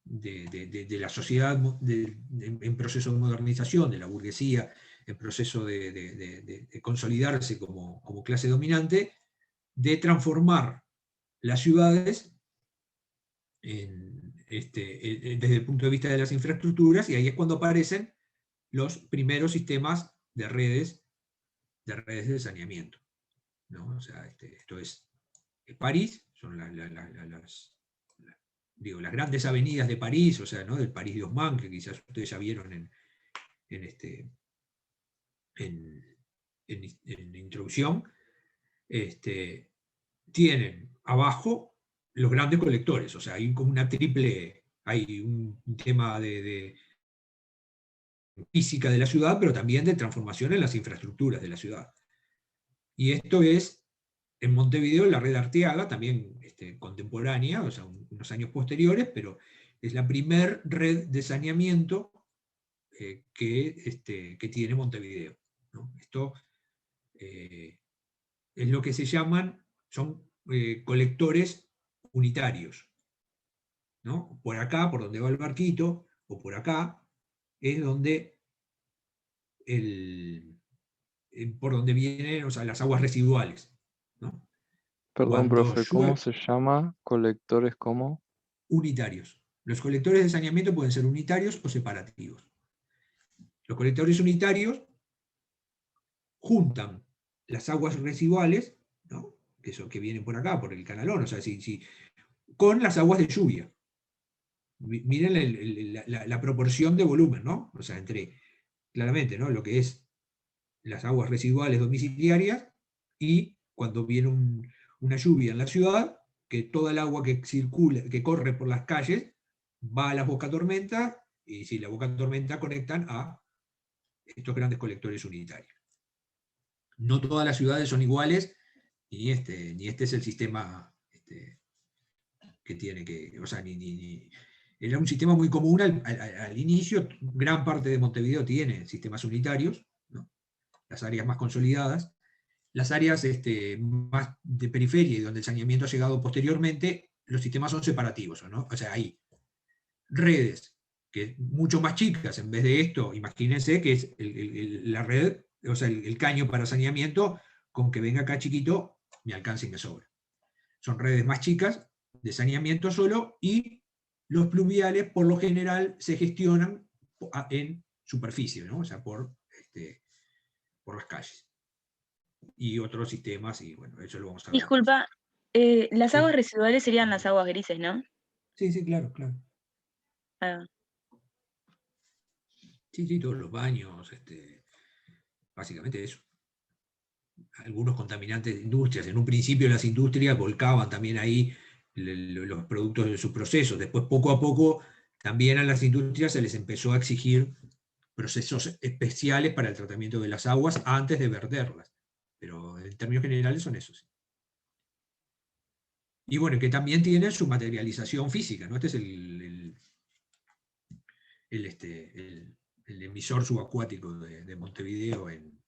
de la sociedad en proceso de modernización, de la burguesía, en proceso de consolidarse como clase dominante, de transformar las ciudades desde el punto de vista de las infraestructuras, y ahí es cuando aparecen los primeros sistemas de redes de saneamiento, ¿no? O sea, esto es París, son las grandes avenidas de París, o sea, ¿no? Del París de Haussmann, que quizás ustedes ya vieron en introducción, tienen abajo los grandes colectores, o sea, hay como una triple, hay un tema de física de la ciudad, pero también de transformación en las infraestructuras de la ciudad. Y esto es, en Montevideo, la red Arteaga, también contemporánea, o sea, unos años posteriores, pero es la primer red de saneamiento que tiene Montevideo, ¿no? Esto es lo que se llaman, son colectores unitarios, ¿no? Por acá, por donde va el barquito, o por acá, es donde por donde vienen, o sea, las aguas residuales, ¿no? Perdón, Cuando profe, ¿cómo se llama? ¿Colectores cómo? Unitarios. Los colectores de saneamiento pueden ser unitarios o separativos. Los colectores unitarios juntan las aguas residuales, ¿no? que vienen por acá, por el canalón, o sea, con las aguas de lluvia. Miren la proporción de volumen, ¿no? O sea, entre, claramente, ¿no? Lo que es las aguas residuales domiciliarias y cuando viene una lluvia en la ciudad, que toda el agua que circula, que corre por las calles, va a las bocatormentas, y si la bocatormenta conectan a estos grandes colectores unitarios. No todas las ciudades son iguales, ni este es el sistema que tiene que, o sea, era un sistema muy común al inicio. Gran parte de Montevideo tiene sistemas unitarios, ¿no? Las áreas más consolidadas. Las áreas más de periferia y donde el saneamiento ha llegado posteriormente, los sistemas son separativos, ¿no? O sea, hay redes que mucho más chicas. En vez de esto, imagínense que es la red, o sea, el caño para saneamiento, con que venga acá chiquito, me alcanza y me sobra. Son redes más chicas de saneamiento solo, y los pluviales por lo general se gestionan en superficie, ¿no? O sea, por las calles. Y otros sistemas, y bueno, eso lo vamos a ver. Disculpa, las aguas residuales serían las aguas grises, ¿no? Sí, claro. Ah. Sí, todos los baños, básicamente eso. Algunos contaminantes de industrias. En un principio las industrias volcaban también ahí los productos de sus procesos. Después, poco a poco, también a las industrias se les empezó a exigir procesos especiales para el tratamiento de las aguas antes de verterlas. Pero en términos generales son esos. Y bueno, que también tienen su materialización física, ¿no? Este es el emisor subacuático de Montevideo en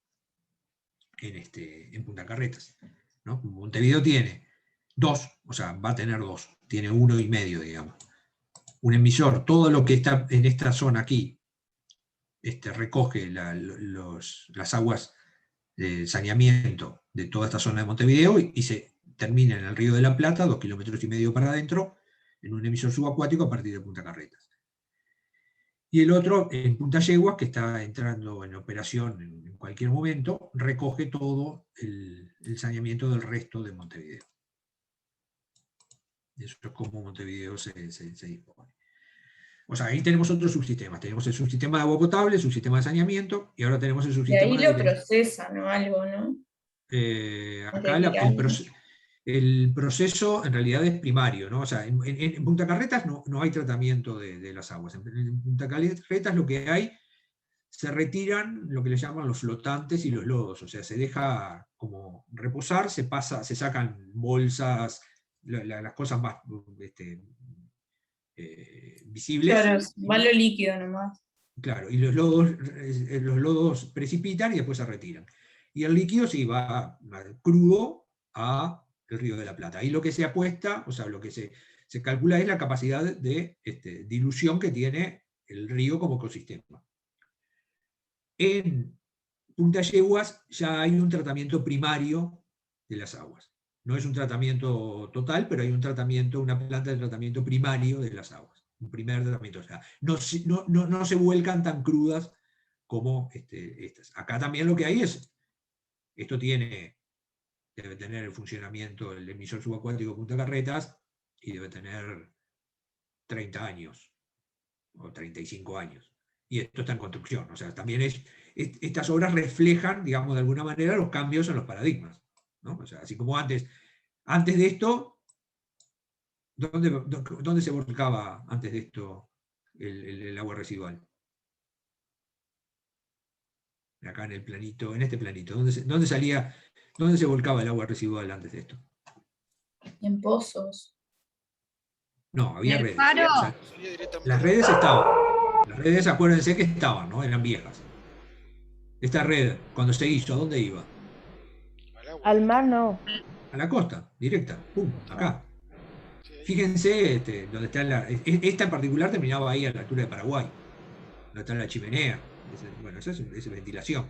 Punta Carretas, ¿no? Montevideo tiene dos, o sea, va a tener dos, tiene 1,5, digamos. Un emisor, todo lo que está en esta zona aquí, recoge las aguas de saneamiento de toda esta zona de Montevideo y se termina en el Río de la Plata, 2,5 kilómetros para adentro, en un emisor subacuático a partir de Punta Carretas. Y el otro, en Punta Yeguas, que está entrando en operación en cualquier momento, recoge todo el saneamiento del resto de Montevideo. Eso es como Montevideo se dispone. O sea, ahí tenemos otros subsistemas. Tenemos el subsistema de agua potable, el subsistema de saneamiento, y ahora tenemos el Y subsistema ahí lo procesan o algo, ¿no? acá el proceso en realidad es primario, ¿no? O sea, en Punta Carretas no hay tratamiento de las aguas. En Punta Carretas lo que hay, se retiran lo que le llaman los flotantes y los lodos, o sea, se deja como reposar, se sacan bolsas, las cosas más visibles. Claro, va lo líquido nomás. Claro, y los lodos precipitan y después se retiran. Y el líquido sí va crudo a el Río de la Plata. Ahí lo que se apuesta, o sea, lo que se calcula es la capacidad de dilución que tiene el río como ecosistema. En Punta Yeguas ya hay un tratamiento primario de las aguas. No es un tratamiento total, pero hay un tratamiento, una planta de tratamiento primario de las aguas. Un primer tratamiento. O sea, no se vuelcan tan crudas como estas. Acá también lo que hay es, esto debe tener el funcionamiento del emisor subacuático Punta Carretas y debe tener 30 años o 35 años. Y esto está en construcción. O sea, también estas obras reflejan, digamos, de alguna manera los cambios en los paradigmas, ¿no? O sea, así como antes de esto, ¿dónde se volcaba antes de esto el agua residual? Acá en el planito, en este planito, ¿dónde se volcaba el agua residual antes de esto? En pozos. No, había redes. Paro. O sea, las redes estaban. Las redes, acuérdense que estaban, ¿no? Eran viejas. Esta red, cuando se hizo, ¿a dónde iba? Al mar no. A la costa, directa, pum, acá. Fíjense donde está esta en particular terminaba ahí a la altura de Paraguay, donde está la chimenea. Bueno, esa es ventilación.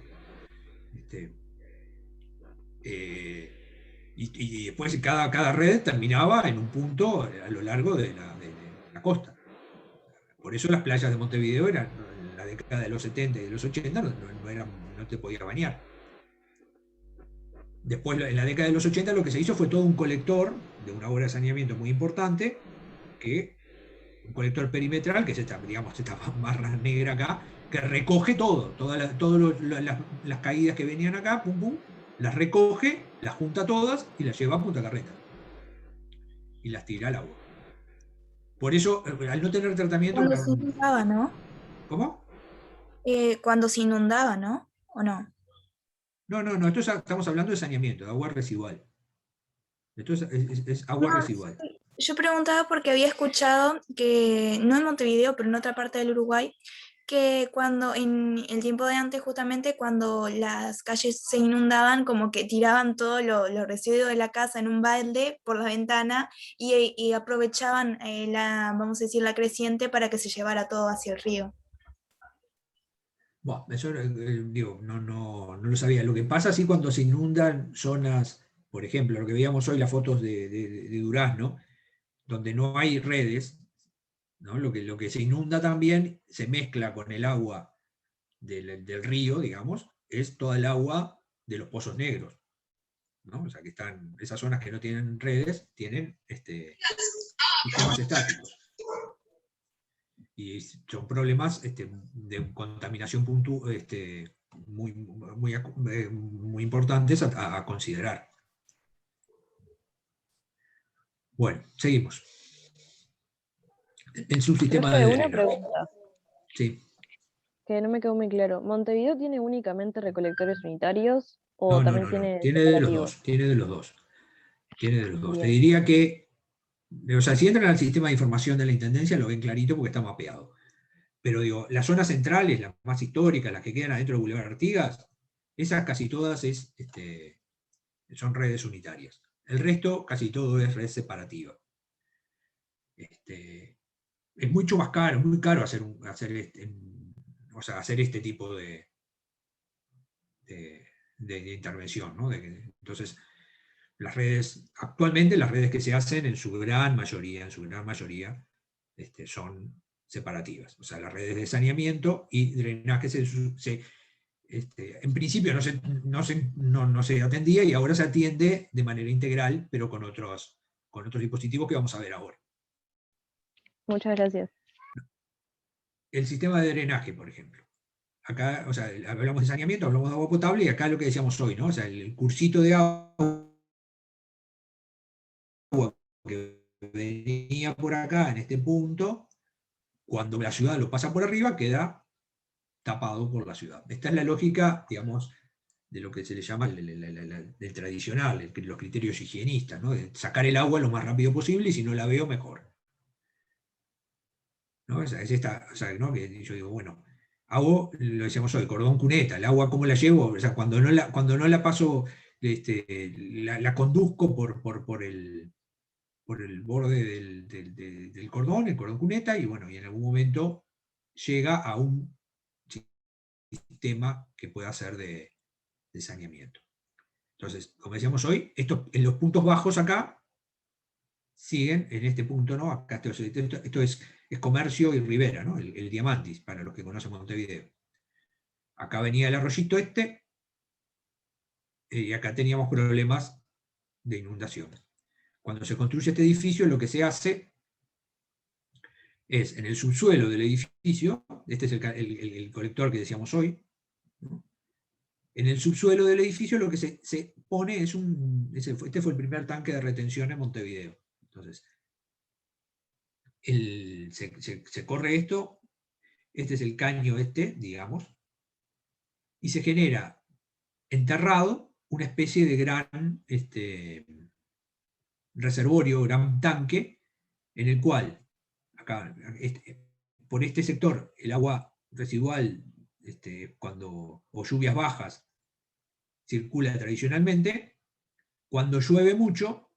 Y después cada red terminaba en un punto a lo largo de la costa. Por eso las playas de Montevideo eran, en la década de los 70 y de los 80, no te podías bañar. Después, en la década de los 80, lo que se hizo fue todo un colector de una obra de saneamiento muy importante, un colector perimetral, que es esta barra negra acá, que recoge todas las caídas que venían acá, pum, pum, las recoge, las junta todas y las lleva a Punta Carretas. Y las tira al agua. Por eso, al no tener tratamiento... Cuando se inundaba, ¿no? ¿Cómo? Cuando se inundaba, ¿no? ¿O no? No, estamos hablando de saneamiento, de agua residual. Esto es agua residual. Yo preguntaba porque había escuchado que, no en Montevideo, pero en otra parte del Uruguay, que cuando en el tiempo de antes, justamente cuando las calles se inundaban, como que tiraban todos los residuos de la casa en un balde por la ventana y aprovechaban vamos a decir, la creciente para que se llevara todo hacia el río. Bueno, eso digo, no lo sabía. Lo que pasa sí cuando se inundan zonas, por ejemplo, lo que veíamos hoy, las fotos de Durazno, donde no hay redes, ¿no? Lo que se inunda también se mezcla con el agua del río, digamos, es toda el agua de los pozos negros, ¿no? O sea que están, esas zonas que no tienen redes tienen sistemas estáticos. Y son problemas de contaminación muy importantes a considerar. Bueno, seguimos. En su sistema de Una drenaje. pregunta Sí. que no me quedó muy claro. ¿Montevideo tiene únicamente recolectores unitarios o también tiene Tiene de los separativos? dos, tiene de los dos. Tiene de los dos. Te Bien. diría que, o sea, si entran al sistema de información de la Intendencia lo ven clarito porque está mapeado. Pero digo, las zonas centrales, las más históricas, las que quedan adentro del Boulevard Artigas, esas casi todas son redes unitarias. El resto, casi todo es red separativa. Es mucho más caro, muy caro hacer este tipo de intervención, ¿no? Entonces, actualmente las redes que se hacen en su gran mayoría son separativas. O sea, las redes de saneamiento y drenaje en principio no se atendía y ahora se atiende de manera integral, pero con otros dispositivos que vamos a ver ahora. Muchas gracias. El sistema de drenaje, por ejemplo. Acá, o sea, hablamos de saneamiento, hablamos de agua potable y acá lo que decíamos hoy, ¿no? O sea, el cursito de agua que venía por acá en este punto, cuando la ciudad lo pasa por arriba, queda tapado por la ciudad. Esta es la lógica, digamos, de lo que se le llama del tradicional, los criterios higienistas, ¿no? De sacar el agua lo más rápido posible y si no la veo, mejor. ¿No? Es esta, o sea, ¿no? Que yo digo, bueno, hago, lo decíamos hoy, cordón cuneta, el agua ¿cómo la llevo? O sea, cuando no la paso, la conduzco por el borde del cordón, el cordón cuneta, y bueno, y en algún momento llega a un sistema que pueda ser de de saneamiento. Entonces, como decíamos hoy, en los puntos bajos acá siguen en este punto, ¿no? Acá esto es Comercio y Rivera, ¿no? El Diamantis, para los que conocen Montevideo. Acá venía el arroyito y acá teníamos problemas de inundaciones. Cuando se construye este edificio, lo que se hace es, en el subsuelo del edificio, este es el colector que decíamos hoy, ¿no? En el subsuelo del edificio lo que se pone es este fue el primer tanque de retención en Montevideo. Entonces, se corre esto, este es el caño digamos, y se genera enterrado una especie de gran reservorio, gran tanque, en el cual, acá, por este sector, el agua residual, o lluvias bajas, circula tradicionalmente. Cuando llueve mucho,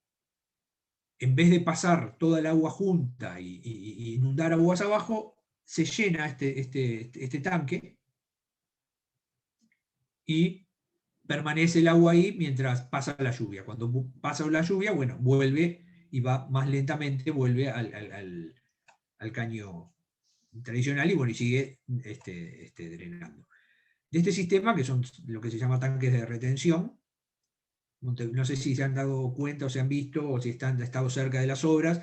en vez de pasar toda el agua junta y inundar aguas abajo, se llena este tanque y permanece el agua ahí mientras pasa la lluvia. Cuando pasa la lluvia, bueno, vuelve y va más lentamente, vuelve al caño tradicional y, bueno, y sigue drenando. De este sistema, que son lo que se llama tanques de retención, no sé si se han dado cuenta o se han visto o si han estado cerca de las obras,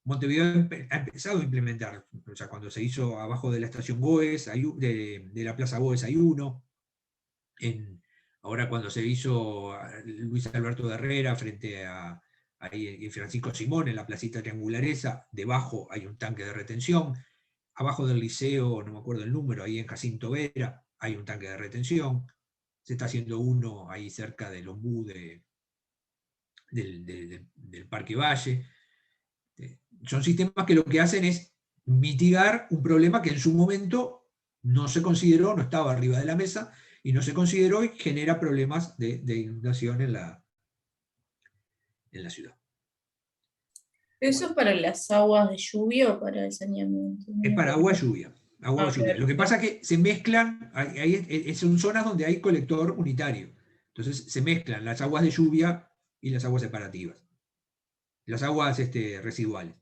Montevideo ha empezado a implementar, o sea, cuando se hizo abajo de la estación Goes, de la Plaza Goes hay uno, ahora cuando se hizo Luis Alberto de Herrera frente a Francisco Simón en la placita triangular esa, debajo hay un tanque de retención, abajo del liceo, no me acuerdo el número, ahí en Jacinto Vera hay un tanque de retención, se está haciendo uno ahí cerca del ombú del Parque Valle. Son sistemas que lo que hacen es mitigar un problema que en su momento no se consideró, no estaba arriba de la mesa, y no se consideró y genera problemas de inundación en la ciudad. ¿Eso es para las aguas de lluvia o para el saneamiento? Es para agua de lluvia. Lo que pasa es que se mezclan, son zonas donde hay colector unitario. Entonces se mezclan las aguas de lluvia y las aguas separativas. Las aguas residuales.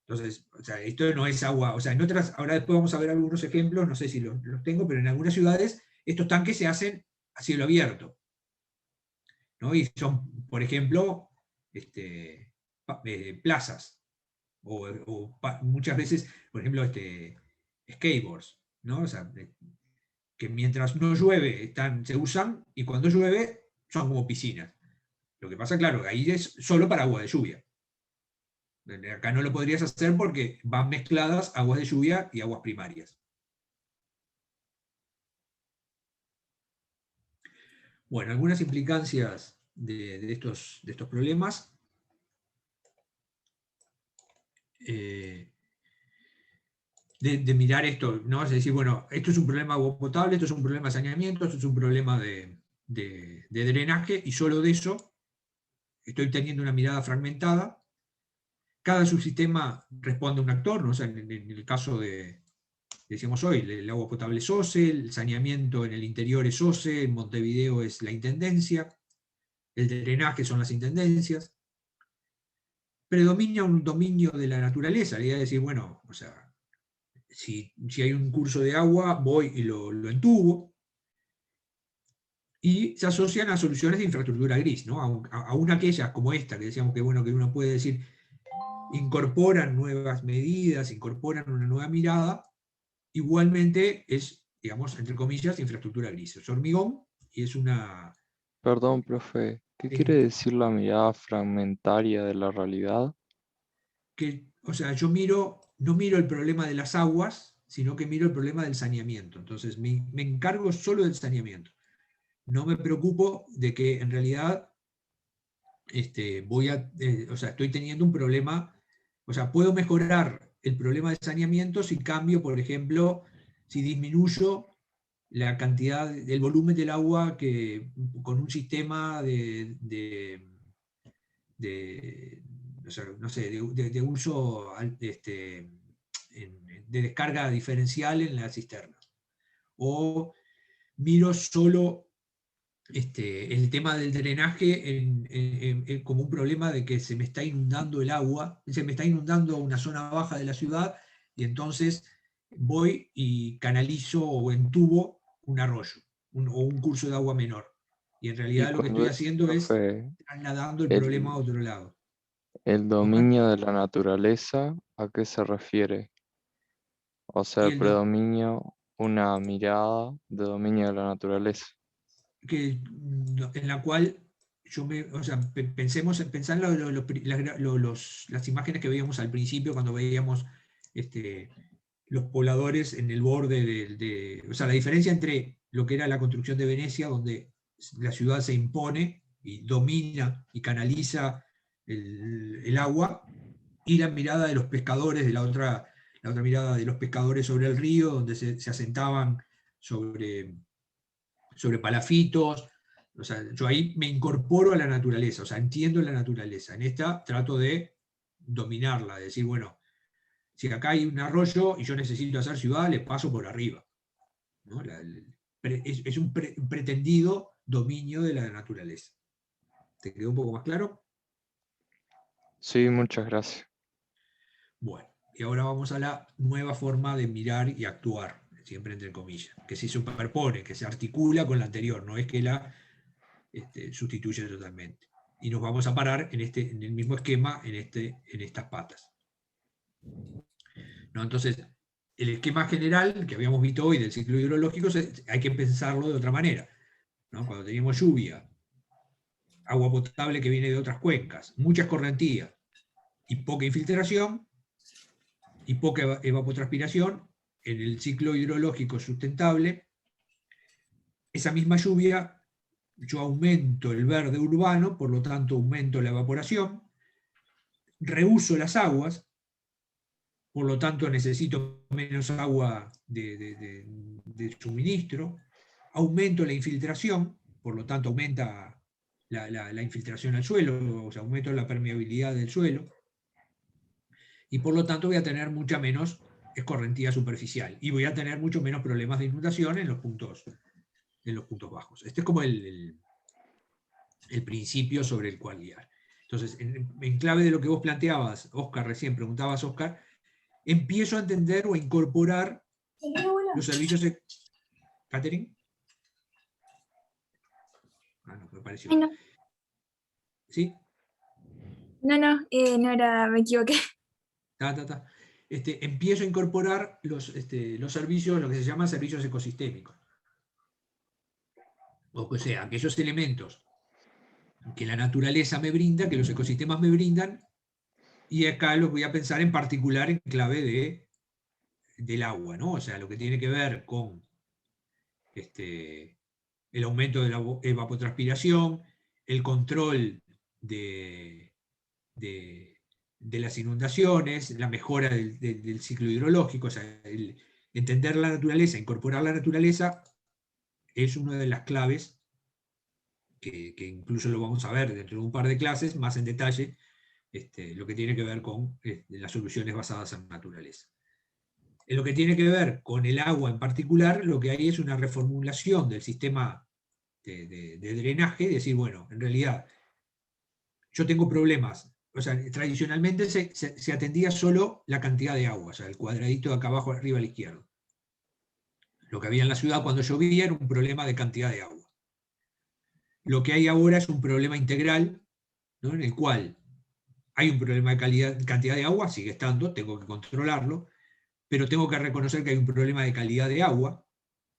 Entonces, o sea, esto no es agua, o sea, en otras, ahora después vamos a ver algunos ejemplos, no sé si los tengo, pero en algunas ciudades estos tanques se hacen a cielo abierto, ¿no? Y son, por ejemplo, plazas, o muchas veces, por ejemplo, skateboards, ¿no? O sea, que mientras no llueve se usan, y cuando llueve son como piscinas. Lo que pasa, claro, ahí es solo para agua de lluvia. Acá no lo podrías hacer porque van mezcladas aguas de lluvia y aguas primarias. Bueno, algunas implicancias de estos problemas. De mirar esto, ¿no? Es decir, bueno, esto es un problema de agua potable, esto es un problema de saneamiento, esto es un problema de drenaje, y solo de eso estoy teniendo una mirada fragmentada. Cada subsistema responde a un actor, ¿no? O sea, en el caso decíamos hoy, el agua potable es OCE, el saneamiento en el interior es OCE, en Montevideo es la intendencia, el drenaje son las intendencias. Predomina un dominio de la naturaleza, la idea de decir, bueno, o sea, si hay un curso de agua, voy y lo entubo, y se asocian a soluciones de infraestructura gris, ¿no? Aún aquellas como esta, que decíamos que, bueno, que uno puede decir, incorporan nuevas medidas, incorporan una nueva mirada, igualmente es, digamos, entre comillas, infraestructura gris. Es hormigón y es una... Perdón, profe, ¿qué quiere decir la mirada fragmentaria de la realidad? O sea, yo no miro el problema de las aguas, sino que miro el problema del saneamiento. Entonces me encargo solo del saneamiento. No me preocupo de que en realidad o sea, estoy teniendo un problema. O sea, puedo mejorar el problema de saneamiento si cambio, por ejemplo, si disminuyo la cantidad, el volumen del agua con un sistema de uso de descarga diferencial en las cisternas. O miro solo el tema del drenaje como un problema de que se me está inundando el agua, se me está inundando una zona baja de la ciudad, y entonces voy y canalizo o entubo un arroyo o un curso de agua menor. Y en Y realidad lo que cuando estoy haciendo es profe, trasladando el problema a el, otro lado. el dominio de la naturaleza, ¿a qué se refiere? O sea, Y el el predominio, una mirada de dominio de la naturaleza. en la cual o sea, pensá en las imágenes que veíamos al principio cuando veíamos los pobladores en el borde o sea, la diferencia entre lo que era la construcción de Venecia, donde la ciudad se impone y domina y canaliza el agua, y la mirada de los pescadores, la otra mirada de los pescadores sobre el río, donde se asentaban sobre palafitos. O sea, yo ahí me incorporo a la naturaleza, o sea, entiendo la naturaleza. En esta trato de dominarla, de decir, bueno, si acá hay un arroyo y yo necesito hacer ciudad, le paso por arriba, ¿no? Es un pretendido dominio de la naturaleza. ¿Te quedó un poco más claro? Sí, muchas gracias. Bueno, y ahora vamos a la nueva forma de mirar y actuar, siempre entre comillas, que se superpone, que se articula con la anterior, no es que la sustituye totalmente. Y nos vamos a parar en el mismo esquema, en estas patas. ¿No? Entonces, el esquema general que habíamos visto hoy del ciclo hidrológico hay que pensarlo de otra manera, ¿no? Cuando teníamos lluvia, agua potable que viene de otras cuencas, mucha escorrentía y poca infiltración y poca evapotranspiración, en el ciclo hidrológico sustentable, esa misma lluvia, yo aumento el verde urbano, por lo tanto aumento la evaporación, reuso las aguas, por lo tanto necesito menos agua de suministro, aumento la infiltración, por lo tanto aumenta la infiltración al suelo, o sea, aumento la permeabilidad del suelo, y por lo tanto voy a tener mucha menos escorrentía superficial, y voy a tener mucho menos problemas de inundación en los puntos bajos. Este es como el principio sobre el cual guiar. Entonces, en clave de lo que vos planteabas, Oscar, recién preguntabas, Oscar, empiezo a entender o a incorporar los servicios de... ¿Catherine? Ah, no, me pareció. No. ¿Sí? No, no era, me equivoqué. Empiezo a incorporar los servicios, lo que se llaman servicios ecosistémicos. O sea, aquellos elementos que la naturaleza me brinda, que los ecosistemas me brindan, y acá los voy a pensar en particular en clave del agua, ¿no? O sea, lo que tiene que ver con el aumento de la evapotranspiración, el control de las inundaciones, la mejora del ciclo hidrológico, o sea, entender la naturaleza, incorporar la naturaleza, es una de las claves que incluso lo vamos a ver dentro de un par de clases, más en detalle, lo que tiene que ver con las soluciones basadas en naturaleza. En lo que tiene que ver con el agua en particular, lo que hay es una reformulación del sistema de drenaje, es decir, bueno, en realidad yo tengo problemas, o sea, tradicionalmente se atendía solo la cantidad de agua, o sea, el cuadradito de acá abajo arriba a la izquierda. Lo que había en la ciudad cuando llovía era un problema de cantidad de agua. Lo que hay ahora es un problema integral, ¿no? En el cual hay un problema de cantidad de agua, sigue estando, tengo que controlarlo, pero tengo que reconocer que hay un problema de calidad de agua,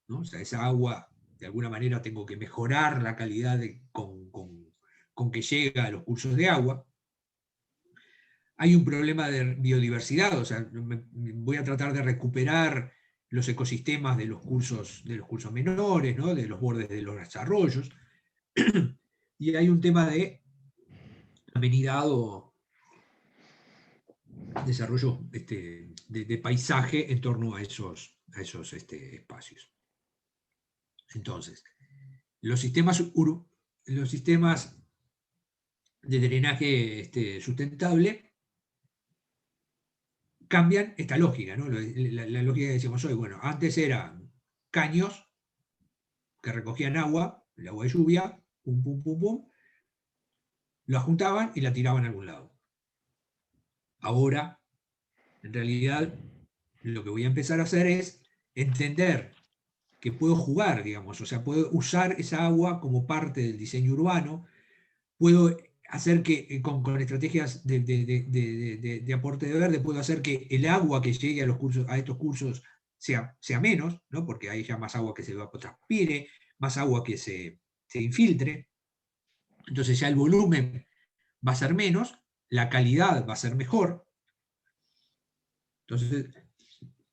¿no? O sea, esa agua, de alguna manera, tengo que mejorar la calidad con que llega a los cursos de agua. Hay un problema de biodiversidad, o sea, voy a tratar de recuperar los ecosistemas de los cursos menores, ¿no? De los bordes de los arroyos. Y hay un tema de amenidad o desarrollo de paisaje en torno a esos espacios. Entonces, los sistemas de drenaje sustentable cambian esta lógica, ¿no? La lógica que decíamos hoy, bueno, antes eran caños que recogían agua, el agua de lluvia, pum, pum, pum, pum, la juntaban y la tiraban a algún lado. Ahora, en realidad, lo que voy a empezar a hacer es entender que puedo jugar, digamos, o sea, puedo usar esa agua como parte del diseño urbano, puedo hacer que con estrategias de aporte de verde, puedo hacer que el agua que llegue a estos cursos sea menos, ¿no? Porque hay ya más agua que se evapotranspire, más agua que se infiltre, entonces ya el volumen va a ser menos, la calidad va a ser mejor. Entonces,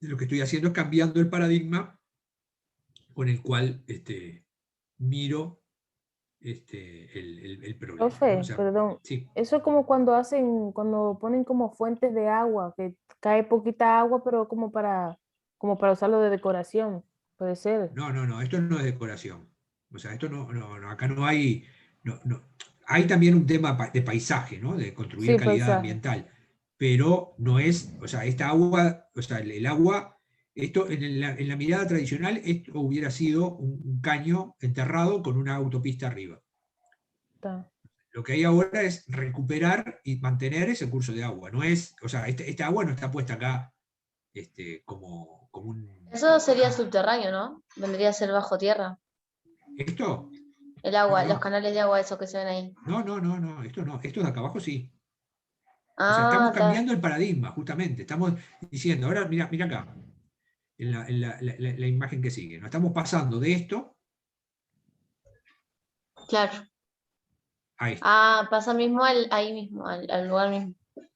lo que estoy haciendo es cambiando el paradigma con el cual miro el problema. Profe, O sea, perdón. sí. Eso es como cuando ponen como fuentes de agua, que cae poquita agua, pero como para usarlo de decoración. Puede ser. No, esto no es decoración. O sea, esto no, acá no hay. Hay también un tema de paisaje, ¿no? De construir Sí, calidad paisaje. ambiental. Pero no es, o sea, esta agua, o sea, el agua, esto en la mirada tradicional, esto hubiera sido un caño enterrado con una autopista arriba. Está. Lo que hay ahora es recuperar y mantener ese curso de agua. No es, o sea, esta agua no está puesta acá como un. Eso sería subterráneo, ¿no? Vendría a ser bajo tierra. ¿Esto? El agua, No. los canales de agua, esos que se ven ahí. No, esto no. Esto de acá abajo sí. O sea, Ah, estamos está. cambiando el paradigma, justamente. Estamos diciendo, ahora mira acá, en la imagen que sigue. Nos estamos pasando de esto Claro. a esto. Ah, pasa mismo ahí mismo, al lugar mismo.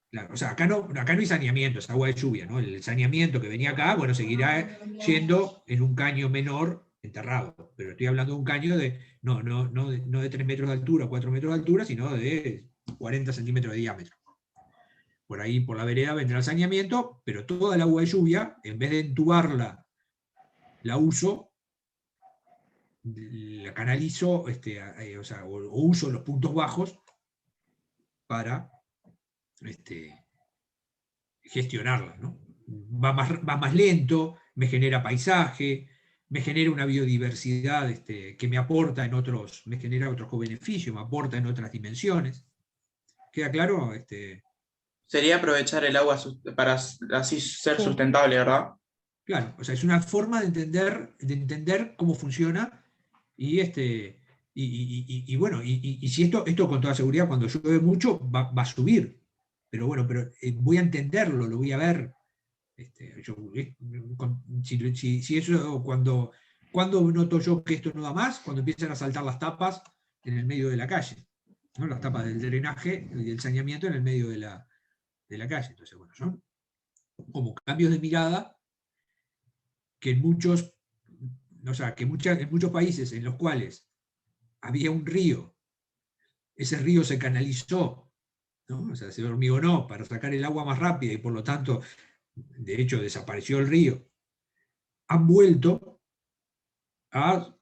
Claro, o sea, acá no hay saneamiento, es agua de lluvia, ¿no? El saneamiento que venía acá, bueno, seguirá yendo en un caño menor enterrado. Pero estoy hablando de un caño no de 3 metros de altura, 4 metros de altura, sino de 40 centímetros de diámetro. Por ahí, por la vereda, vendrá el saneamiento, pero toda el agua de lluvia, en vez de entubarla, la uso, la canalizo, o uso los puntos bajos para gestionarla, ¿no? Va más lento, me genera paisaje, me genera una biodiversidad que me aporta me genera otros beneficios, me aporta en otras dimensiones. ¿Queda claro? Sería aprovechar el agua para así ser sustentable, ¿verdad? Claro, o sea, es una forma de entender cómo funciona y bueno, y si esto con toda seguridad cuando llueve mucho va a subir, pero bueno, voy a entenderlo, lo voy a ver. Si eso cuando noto yo que esto no da más, cuando empiezan a saltar las tapas en el medio de la calle, ¿no? Las tapas del drenaje y del saneamiento en el medio de la calle. Entonces, bueno, son como cambios de mirada que en muchos países en los cuales había un río, ese río se canalizó, ¿no? O sea, se hormigonó para sacar el agua más rápida y por lo tanto, de hecho, desapareció el río, han vuelto a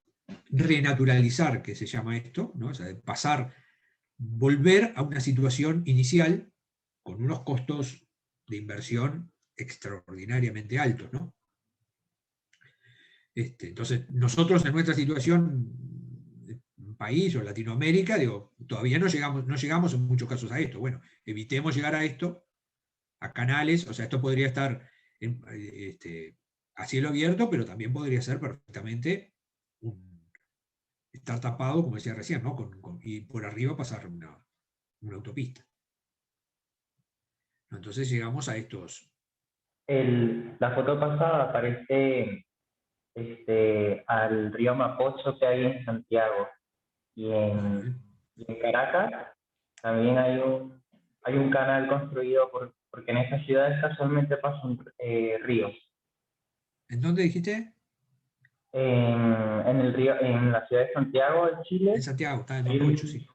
renaturalizar, que se llama esto, ¿no? O sea, volver a una situación inicial con unos costos de inversión extraordinariamente altos, ¿no? Entonces, nosotros en nuestra situación, país o Latinoamérica, todavía no llegamos en muchos casos a esto. Bueno, evitemos llegar a esto, a canales, o sea, esto podría estar a cielo abierto, pero también podría ser perfectamente estar tapado, como decía recién, ¿no? Y por arriba pasar una autopista. Entonces llegamos a estos. La foto pasada aparece al río Mapocho que hay en Santiago y en Caracas también hay un canal construido porque en estas ciudades casualmente pasan ríos. ¿En dónde dijiste? En la ciudad de Santiago, de Chile. En Santiago, está en Mapocho, sí.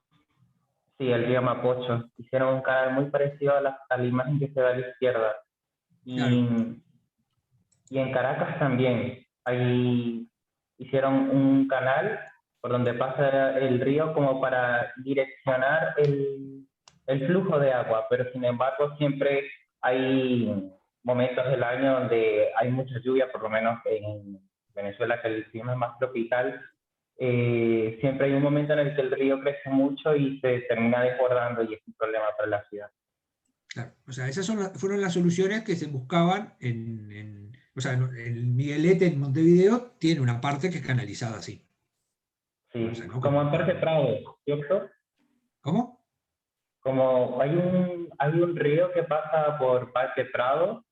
Sí, el río Mapocho. Hicieron un canal muy parecido a la imagen que se ve a la izquierda. Y en Caracas también. Ahí hicieron un canal por donde pasa el río como para direccionar el flujo de agua, pero sin embargo siempre hay momentos del año donde hay mucha lluvia, por lo menos en Venezuela, que el clima es más tropical, siempre hay un momento en el que el río crece mucho y se termina desbordando y es un problema para la ciudad. Claro, o sea, esas fueron las soluciones que se buscaban o sea, el Miguelete en Montevideo tiene una parte que es canalizada así. Sí, O sea, ¿no? como en Parque Prado, ¿cierto? ¿Cómo? Como hay un río que pasa por Parque Prado.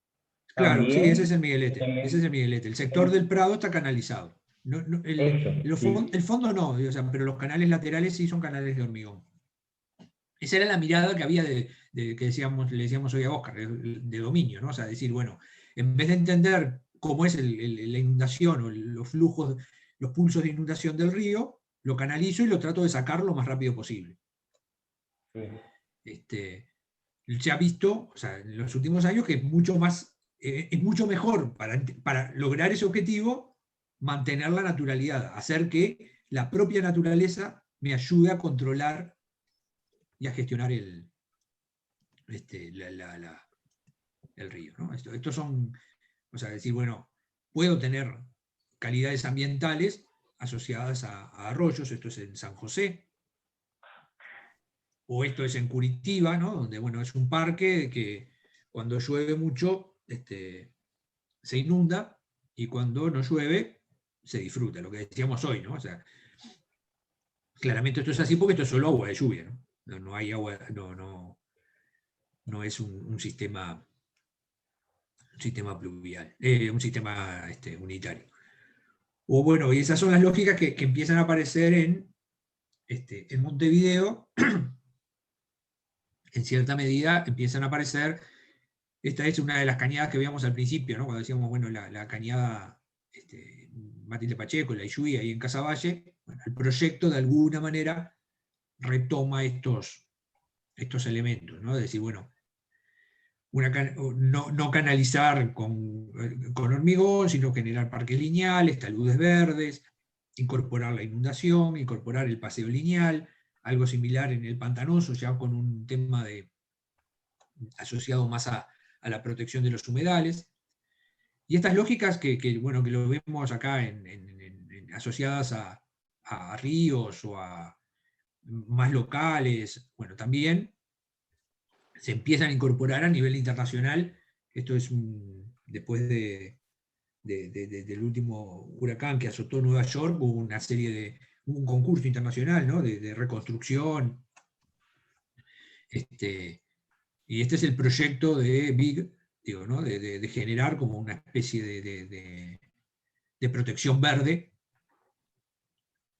Claro, También, sí, ese es el Miguelete. Ese es el Miguelete. El sector del Prado está canalizado. El fondo no, o sea, pero los canales laterales sí son canales de hormigón. Esa era la mirada que había que le decíamos hoy a Oscar, de dominio, ¿no? O sea, decir, bueno, en vez de entender cómo es la inundación o los flujos, los pulsos de inundación del río, lo canalizo y lo trato de sacar lo más rápido posible. Se ha visto, o sea, en los últimos años que es mucho mejor para lograr ese objetivo mantener la naturalidad, hacer que la propia naturaleza me ayude a controlar y a gestionar el río, ¿no? Estos son, o sea, decir, bueno, puedo tener calidades ambientales asociadas a arroyos, esto es en San José, o esto es en Curitiba, ¿no? Donde, bueno, es un parque que cuando llueve mucho se inunda y cuando no llueve se disfruta, lo que decíamos hoy, ¿no? O sea, claramente esto es así porque esto es solo agua de lluvia, ¿no? No hay agua, no es un sistema pluvial, un sistema unitario. O bueno, y esas son las lógicas que empiezan a aparecer en Montevideo. En cierta medida empiezan a aparecer, esta es una de las cañadas que veíamos al principio, ¿no? Cuando decíamos, bueno, la cañada Matilde Pacheco, la Iyuy, ahí en Casaballe, bueno, el proyecto de alguna manera retoma estos elementos, ¿no? De decir, bueno, no canalizar con hormigón, sino generar parques lineales, taludes verdes, incorporar la inundación, incorporar el paseo lineal, algo similar en el Pantanoso, ya con un tema asociado más a la protección de los humedales. Y estas lógicas que lo vemos acá asociadas a ríos o a más locales, bueno, también se empiezan a incorporar a nivel internacional. Esto es después del último huracán que azotó Nueva York, hubo un concurso internacional, ¿no? de reconstrucción. Y este es el proyecto de Big, digo, ¿no? de generar como una especie de protección verde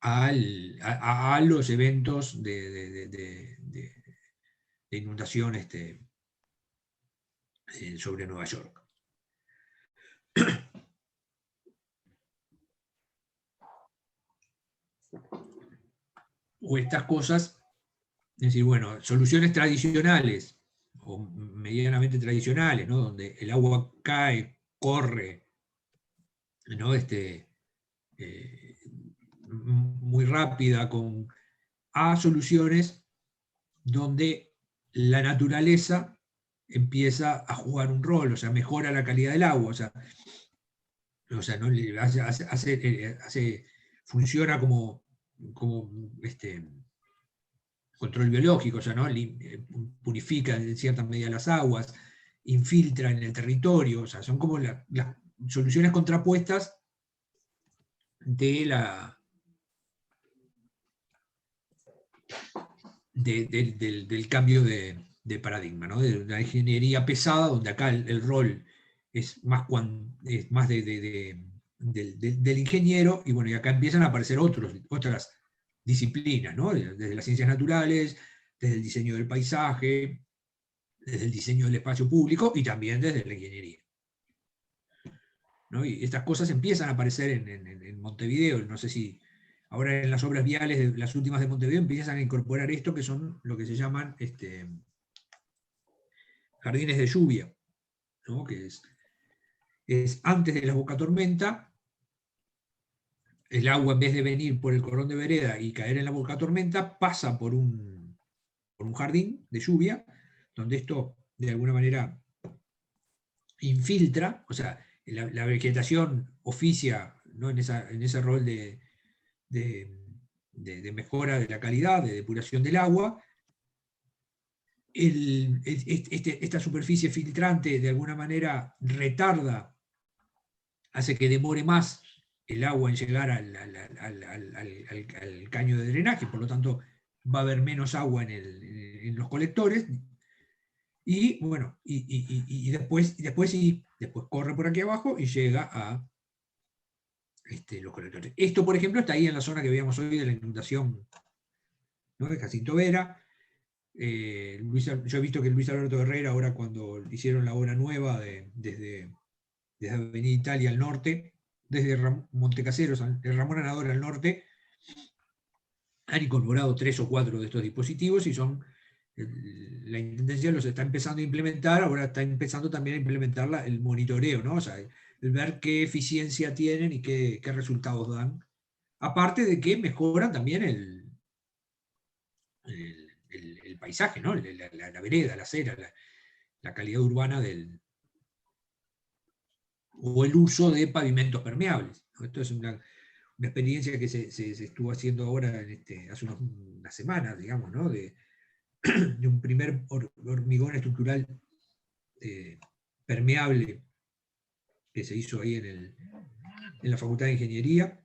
a los eventos de inundación sobre Nueva York. O estas cosas, es decir, bueno, soluciones tradicionales o medianamente tradicionales, ¿no? Donde el agua cae, corre, ¿no? Muy rápida, a soluciones donde la naturaleza empieza a jugar un rol, o sea, mejora la calidad del agua, o sea ¿no? Funciona como control biológico, o sea, ¿no? Purifica en cierta medida las aguas, infiltra en el territorio, o sea, son como las soluciones contrapuestas del cambio de paradigma, ¿no? De la ingeniería pesada, donde acá el rol es más del ingeniero, y bueno, y acá empiezan a aparecer otras disciplinas, ¿no? Desde las ciencias naturales, desde el diseño del paisaje, desde el diseño del espacio público y también desde la ingeniería, ¿no? Y estas cosas empiezan a aparecer en Montevideo. No sé si ahora en las obras viales, las últimas de Montevideo, empiezan a incorporar esto, que son lo que se llaman jardines de lluvia, ¿no? Que es antes de la bocatormenta. El agua, en vez de venir por el cordón de vereda y caer en la bocatormenta, pasa por un jardín de lluvia, donde esto de alguna manera infiltra, o sea, la vegetación oficia, ¿no? en ese rol de de mejora de la calidad, de depuración del agua. Esta superficie filtrante de alguna manera retarda, hace que demore más el agua en llegar al caño de drenaje, por lo tanto va a haber menos agua en los colectores, y bueno, después corre por aquí abajo y llega a los colectores. Esto, por ejemplo, está ahí en la zona que veíamos hoy de la inundación, ¿no?, de Jacinto Vera. Yo he visto que Luis Alberto Herrera, ahora cuando hicieron la obra nueva desde Avenida Italia al norte, desde Montecaseros, de Ramón Anador al norte, han incorporado 3 o 4 de estos dispositivos, y la Intendencia los está empezando a implementar. Ahora está empezando también a implementar el monitoreo, ¿no? O sea, el ver qué eficiencia tienen y qué resultados dan. Aparte de que mejoran también el paisaje, ¿no? La vereda, la acera, la calidad urbana o el uso de pavimentos permeables, ¿no? Esto es una experiencia que se estuvo haciendo ahora hace unas semanas, digamos, ¿no? de un primer hormigón estructural permeable que se hizo ahí en la Facultad de Ingeniería,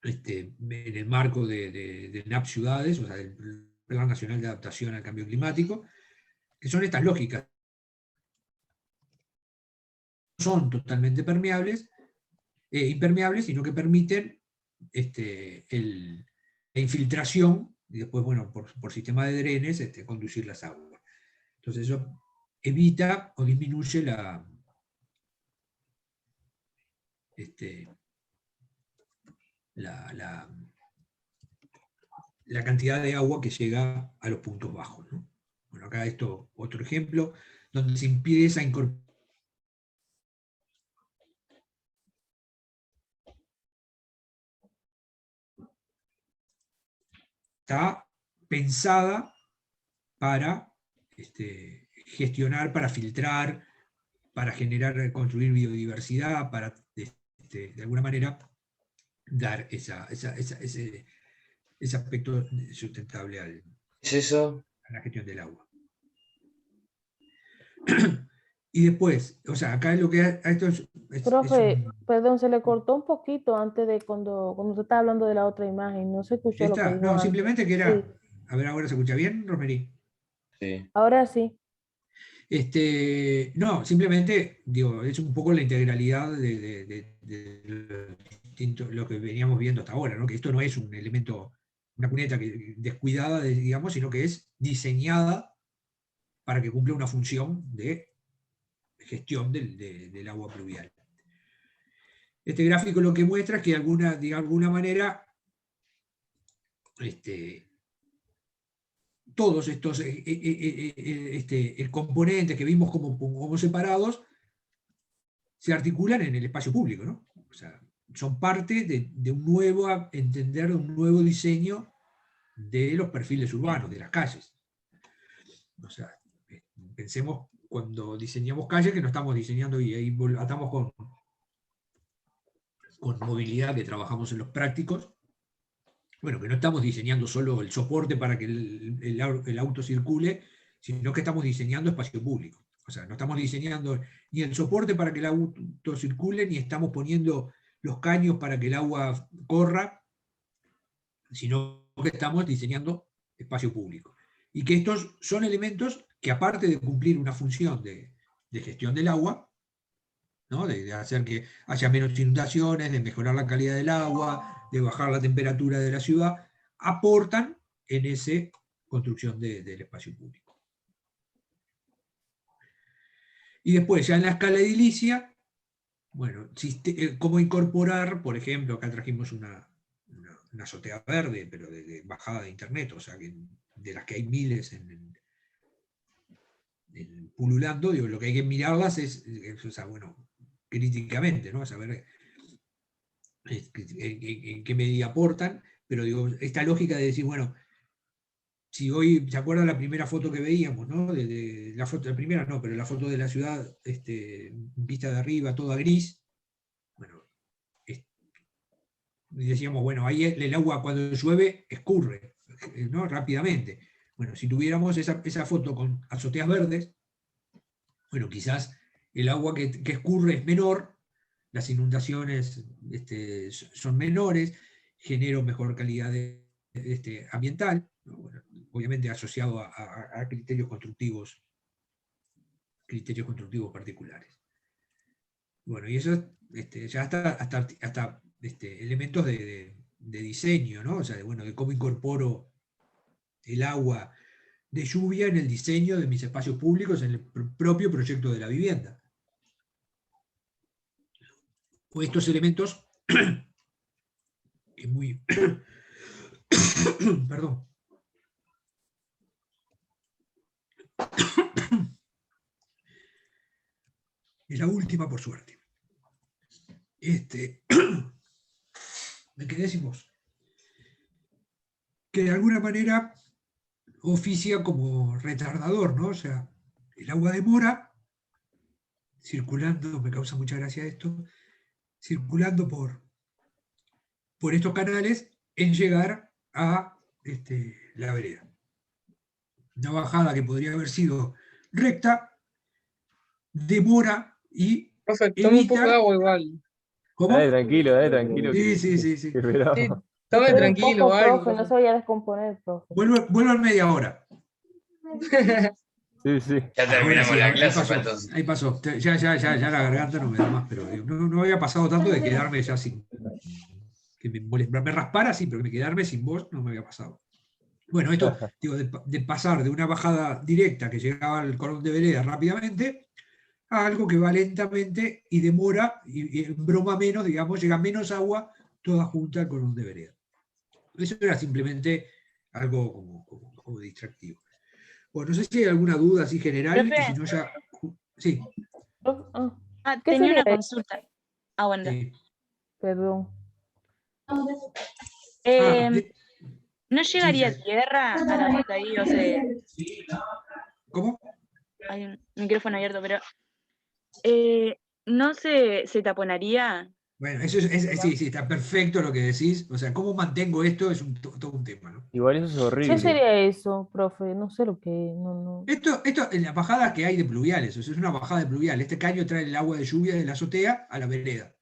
en el marco de NAP Ciudades, o sea, del Plan Nacional de Adaptación al Cambio Climático, que son estas lógicas. No son totalmente impermeables, sino que permiten la infiltración, y después, bueno, por sistema de drenes, conducir las aguas. Entonces eso evita o disminuye la cantidad de agua que llega a los puntos bajos, ¿no? Bueno, acá otro ejemplo, donde se empieza a incorporar está pensada para gestionar, para filtrar, para construir biodiversidad, para de alguna manera dar ese aspecto sustentable a la gestión del agua. Y después, o sea, acá lo que esto es Profe, perdón, se le cortó un poquito antes de cuando se estaba hablando de la otra imagen, no se escuchó lo que dijo no, antes. simplemente que era, Sí. a ver, ¿ahora se escucha bien, Romerí? Sí. Ahora sí. No, simplemente, digo, es un poco la integralidad de lo que veníamos viendo hasta ahora, ¿no? Que esto no es un elemento, una cuneta descuidada, digamos, sino que es diseñada para que cumpla una función de gestión del agua pluvial. Este gráfico lo que muestra es que de alguna manera todos estos componentes que vimos como separados se articulan en el espacio público, ¿no? O sea, son parte de un nuevo entender, de un nuevo diseño de los perfiles urbanos, de las calles. O sea, pensemos cuando diseñamos calles que no estamos diseñando, y ahí atamos con movilidad, que trabajamos en los prácticos, bueno, que no estamos diseñando solo el soporte para que el auto circule, sino que estamos diseñando espacio público. O sea, no estamos diseñando ni el soporte para que el auto circule, ni estamos poniendo los caños para que el agua corra, sino que estamos diseñando espacio público. Y que estos son elementos que, aparte de cumplir una función de gestión del agua, ¿no? de hacer que haya menos inundaciones, de mejorar la calidad del agua, de bajar la temperatura de la ciudad, aportan en esa construcción del espacio público. Y después, ya en la escala edilicia, bueno, cómo incorporar, por ejemplo, acá trajimos una azotea verde, pero de bajada de internet, o sea, de las que hay miles pululando, digo, lo que hay que mirarlas es, o sea, bueno, críticamente, ¿no? Saber en qué medida aportan, pero digo, esta lógica de decir, bueno, si hoy, ¿se acuerdan la primera foto que veíamos, ¿no? La primera no, pero la foto de la ciudad vista de arriba, toda gris, bueno, Y decíamos, bueno, ahí el agua cuando llueve escurre, ¿no? Rápidamente. Bueno, si tuviéramos esa foto con azoteas verdes, bueno, quizás el agua que escurre es menor, las inundaciones son menores, genera mejor calidad ambiental, ¿no? Bueno, obviamente asociado a criterios constructivos particulares. Bueno, y eso ya hasta elementos de diseño, ¿no? O sea, de cómo incorporo el agua de lluvia en el diseño de mis espacios públicos, en el propio proyecto de la vivienda. O estos elementos, que muy... Perdón. Es la última, por suerte. Me quedé sin voz. Que de alguna manera oficia como retardador, ¿no? O sea, el agua demora, circulando, me causa mucha gracia esto, circulando por estos canales en llegar a la vereda. Una bajada que podría haber sido recta, demora y Profe, tome un poco de agua igual. ¿Cómo? Tranquilo, tranquilo. Sí. Tome tranquilo, algo. Profe, no se vaya a descomponer, profe. Vuelvo en media hora. Sí. Ya terminamos la clase, ahí pasó. Ya la garganta no me da más, pero no había pasado tanto de quedarme ya sin... Que me raspara, sí, pero que quedarme sin voz no me había pasado. Bueno, esto, digo, de pasar de una bajada directa que llegaba al cordón de vereda rápidamente a algo que va lentamente y demora, y en broma menos, digamos, llega menos agua toda junta al cordón de vereda. Eso era simplemente algo como distractivo. Bueno, no sé si hay alguna duda así general, y si no ya... Sí. Tenía una consulta. Bueno. Perdón. ¿No llegaría tierra a la nota ahí? O sea, ¿cómo? Hay un micrófono abierto, pero ¿no se taponaría? Bueno, eso sí, está perfecto lo que decís. O sea, ¿cómo mantengo esto? Es todo un tema, ¿no? Igual eso es horrible. ¿Qué sería eso, profe? No sé lo que... No. Esto en las bajadas que hay de pluviales, o sea, es una bajada de pluvial. Este caño trae el agua de lluvia de la azotea a la vereda.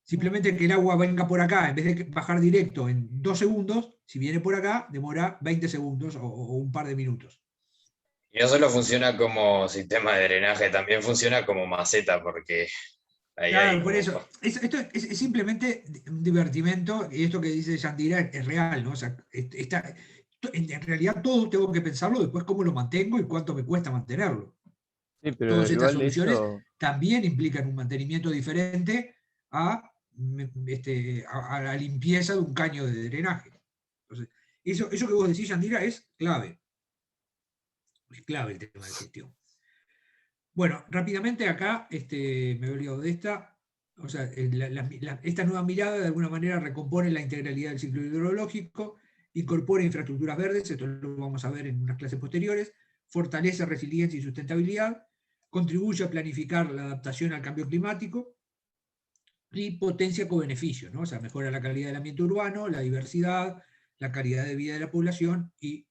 Simplemente que el agua venga por acá, en vez de bajar directo en 2 segundos, si viene por acá, demora 20 segundos o un par de minutos. Y no solo funciona como sistema de drenaje, también funciona como maceta, porque ahí claro, hay por eso. Esto es simplemente un divertimento, y esto que dice Yandira es real, ¿no? O sea, en realidad todo tengo que pensarlo después cómo lo mantengo y cuánto me cuesta mantenerlo. Sí, pero todas estas soluciones eso... también implican un mantenimiento diferente a la limpieza de un caño de drenaje. Entonces, eso que vos decís, Yandira, es clave. Es clave el tema de gestión. Bueno, rápidamente acá, me he olvidado de esta. O sea, esta nueva mirada de alguna manera recompone la integralidad del ciclo hidrológico, incorpora infraestructuras verdes, esto lo vamos a ver en unas clases posteriores, fortalece resiliencia y sustentabilidad, contribuye a planificar la adaptación al cambio climático, y potencia co-beneficios, ¿no? O sea, mejora la calidad del ambiente urbano, la diversidad, la calidad de vida de la población y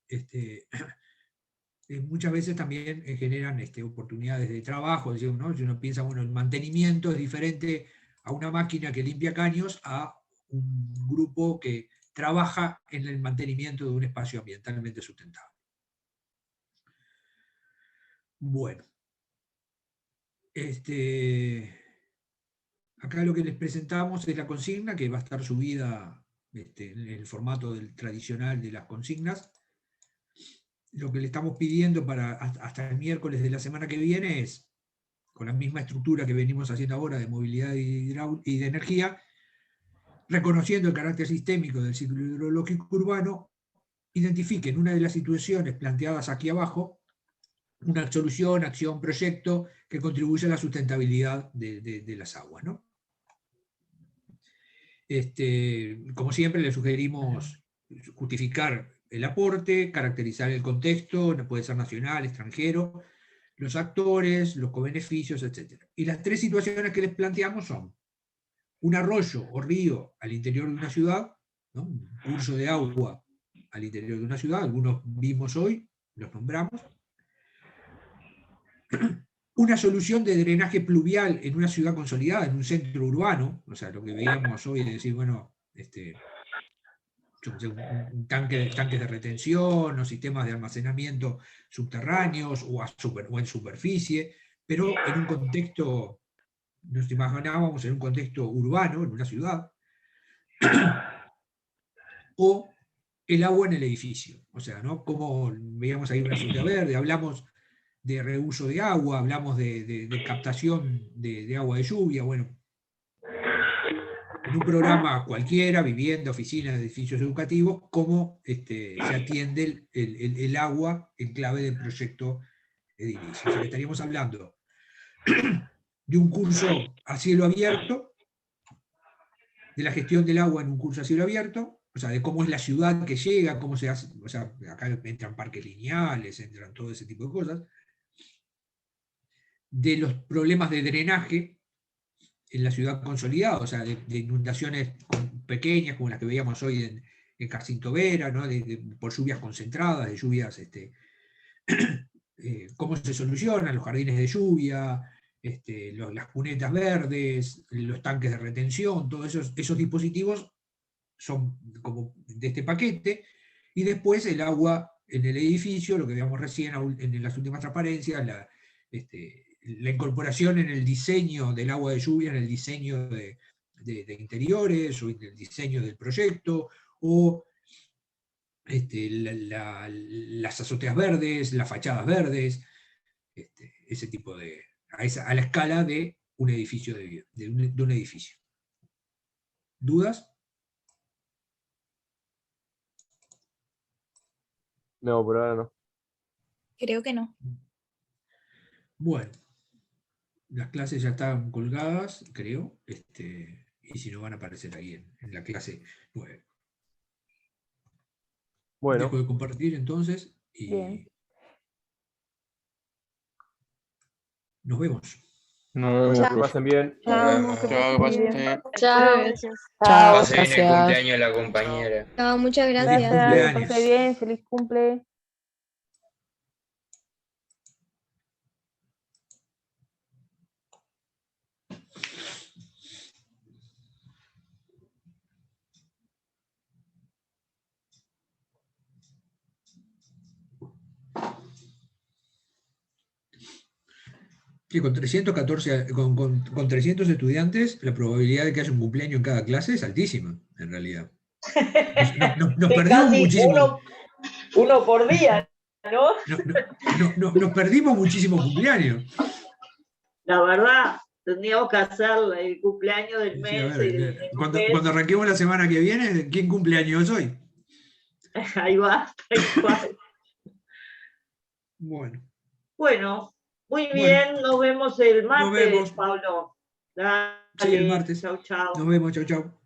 muchas veces también generan oportunidades de trabajo, ¿no? Si uno piensa, bueno, el mantenimiento es diferente a una máquina que limpia caños a un grupo que trabaja en el mantenimiento de un espacio ambientalmente sustentable. Bueno. Acá lo que les presentamos es la consigna, que va a estar subida en el formato tradicional de las consignas. Lo que le estamos pidiendo hasta el miércoles de la semana que viene es, con la misma estructura que venimos haciendo ahora de movilidad y de energía, reconociendo el carácter sistémico del ciclo hidrológico urbano, identifiquen una de las situaciones planteadas aquí abajo, una solución, acción, proyecto que contribuya a la sustentabilidad de las aguas, ¿no? Como siempre, le sugerimos justificar el aporte, caracterizar el contexto, puede ser nacional, extranjero, los actores, los cobeneficios, etc. Y las 3 situaciones que les planteamos son un arroyo o río al interior de una ciudad, ¿no? Un curso de agua al interior de una ciudad, algunos vimos hoy, los nombramos. Una solución de drenaje pluvial en una ciudad consolidada, en un centro urbano, o sea, lo que veíamos hoy de decir, bueno, un tanques de retención o sistemas de almacenamiento subterráneos o en superficie, pero en un contexto, nos imaginábamos en un contexto urbano, en una ciudad, o el agua en el edificio, o sea, ¿no? Como veíamos ahí una azotea verde, hablamos de reuso de agua, hablamos de captación de agua de lluvia, bueno, en un programa cualquiera, vivienda, oficinas, edificios educativos, cómo se atiende el agua en clave del proyecto edilicio. O sea, que estaríamos hablando de un curso a cielo abierto, de la gestión del agua en un curso a cielo abierto, o sea, de cómo es la ciudad que llega, cómo se hace, o sea, acá entran parques lineales, entran todo ese tipo de cosas, de los problemas de drenaje en la ciudad consolidada, o sea, de inundaciones pequeñas como las que veíamos hoy en Jacinto Vera, ¿no? Por lluvias concentradas, de lluvias, cómo se solucionan los jardines de lluvia, las cunetas verdes, los tanques de retención, todos esos dispositivos son como de este paquete, y después el agua en el edificio, lo que veíamos recién en las últimas transparencias, la incorporación en el diseño del agua de lluvia, en el diseño de interiores, o en el diseño del proyecto, o las azoteas verdes, las fachadas verdes, ese tipo a la escala de un edificio de un edificio. ¿Dudas? No, por ahora no. Creo que no. Bueno, las clases ya están colgadas, creo, y si no van a aparecer ahí en la clase 9. Bueno. Dejo de compartir entonces y Bien. nos vemos. Nos vemos. Que pasen bien. Chao, que pasen bien. Chao. Gracias. Chao, Pase bien el gracias. cumpleaños de la compañera. Chao, muchas Feliz gracias. Gracias, que cumpleaños. pase bien, feliz cumple. Que con 314, con 300 estudiantes, la probabilidad de que haya un cumpleaños en cada clase es altísima, en realidad. Nos perdimos Casi muchísimo. uno por día, ¿no? Nos perdimos muchísimos cumpleaños. La verdad, tendríamos que hacer el cumpleaños del Sí, mes. a ver, cuando arranquemos la semana que viene, ¿quién cumpleaños hoy? Ahí va, tal cual. Bueno, Muy bien, nos vemos el martes, vemos. Pablo. Dale, sí, el martes. Chau, chau. Nos vemos, chau, chau.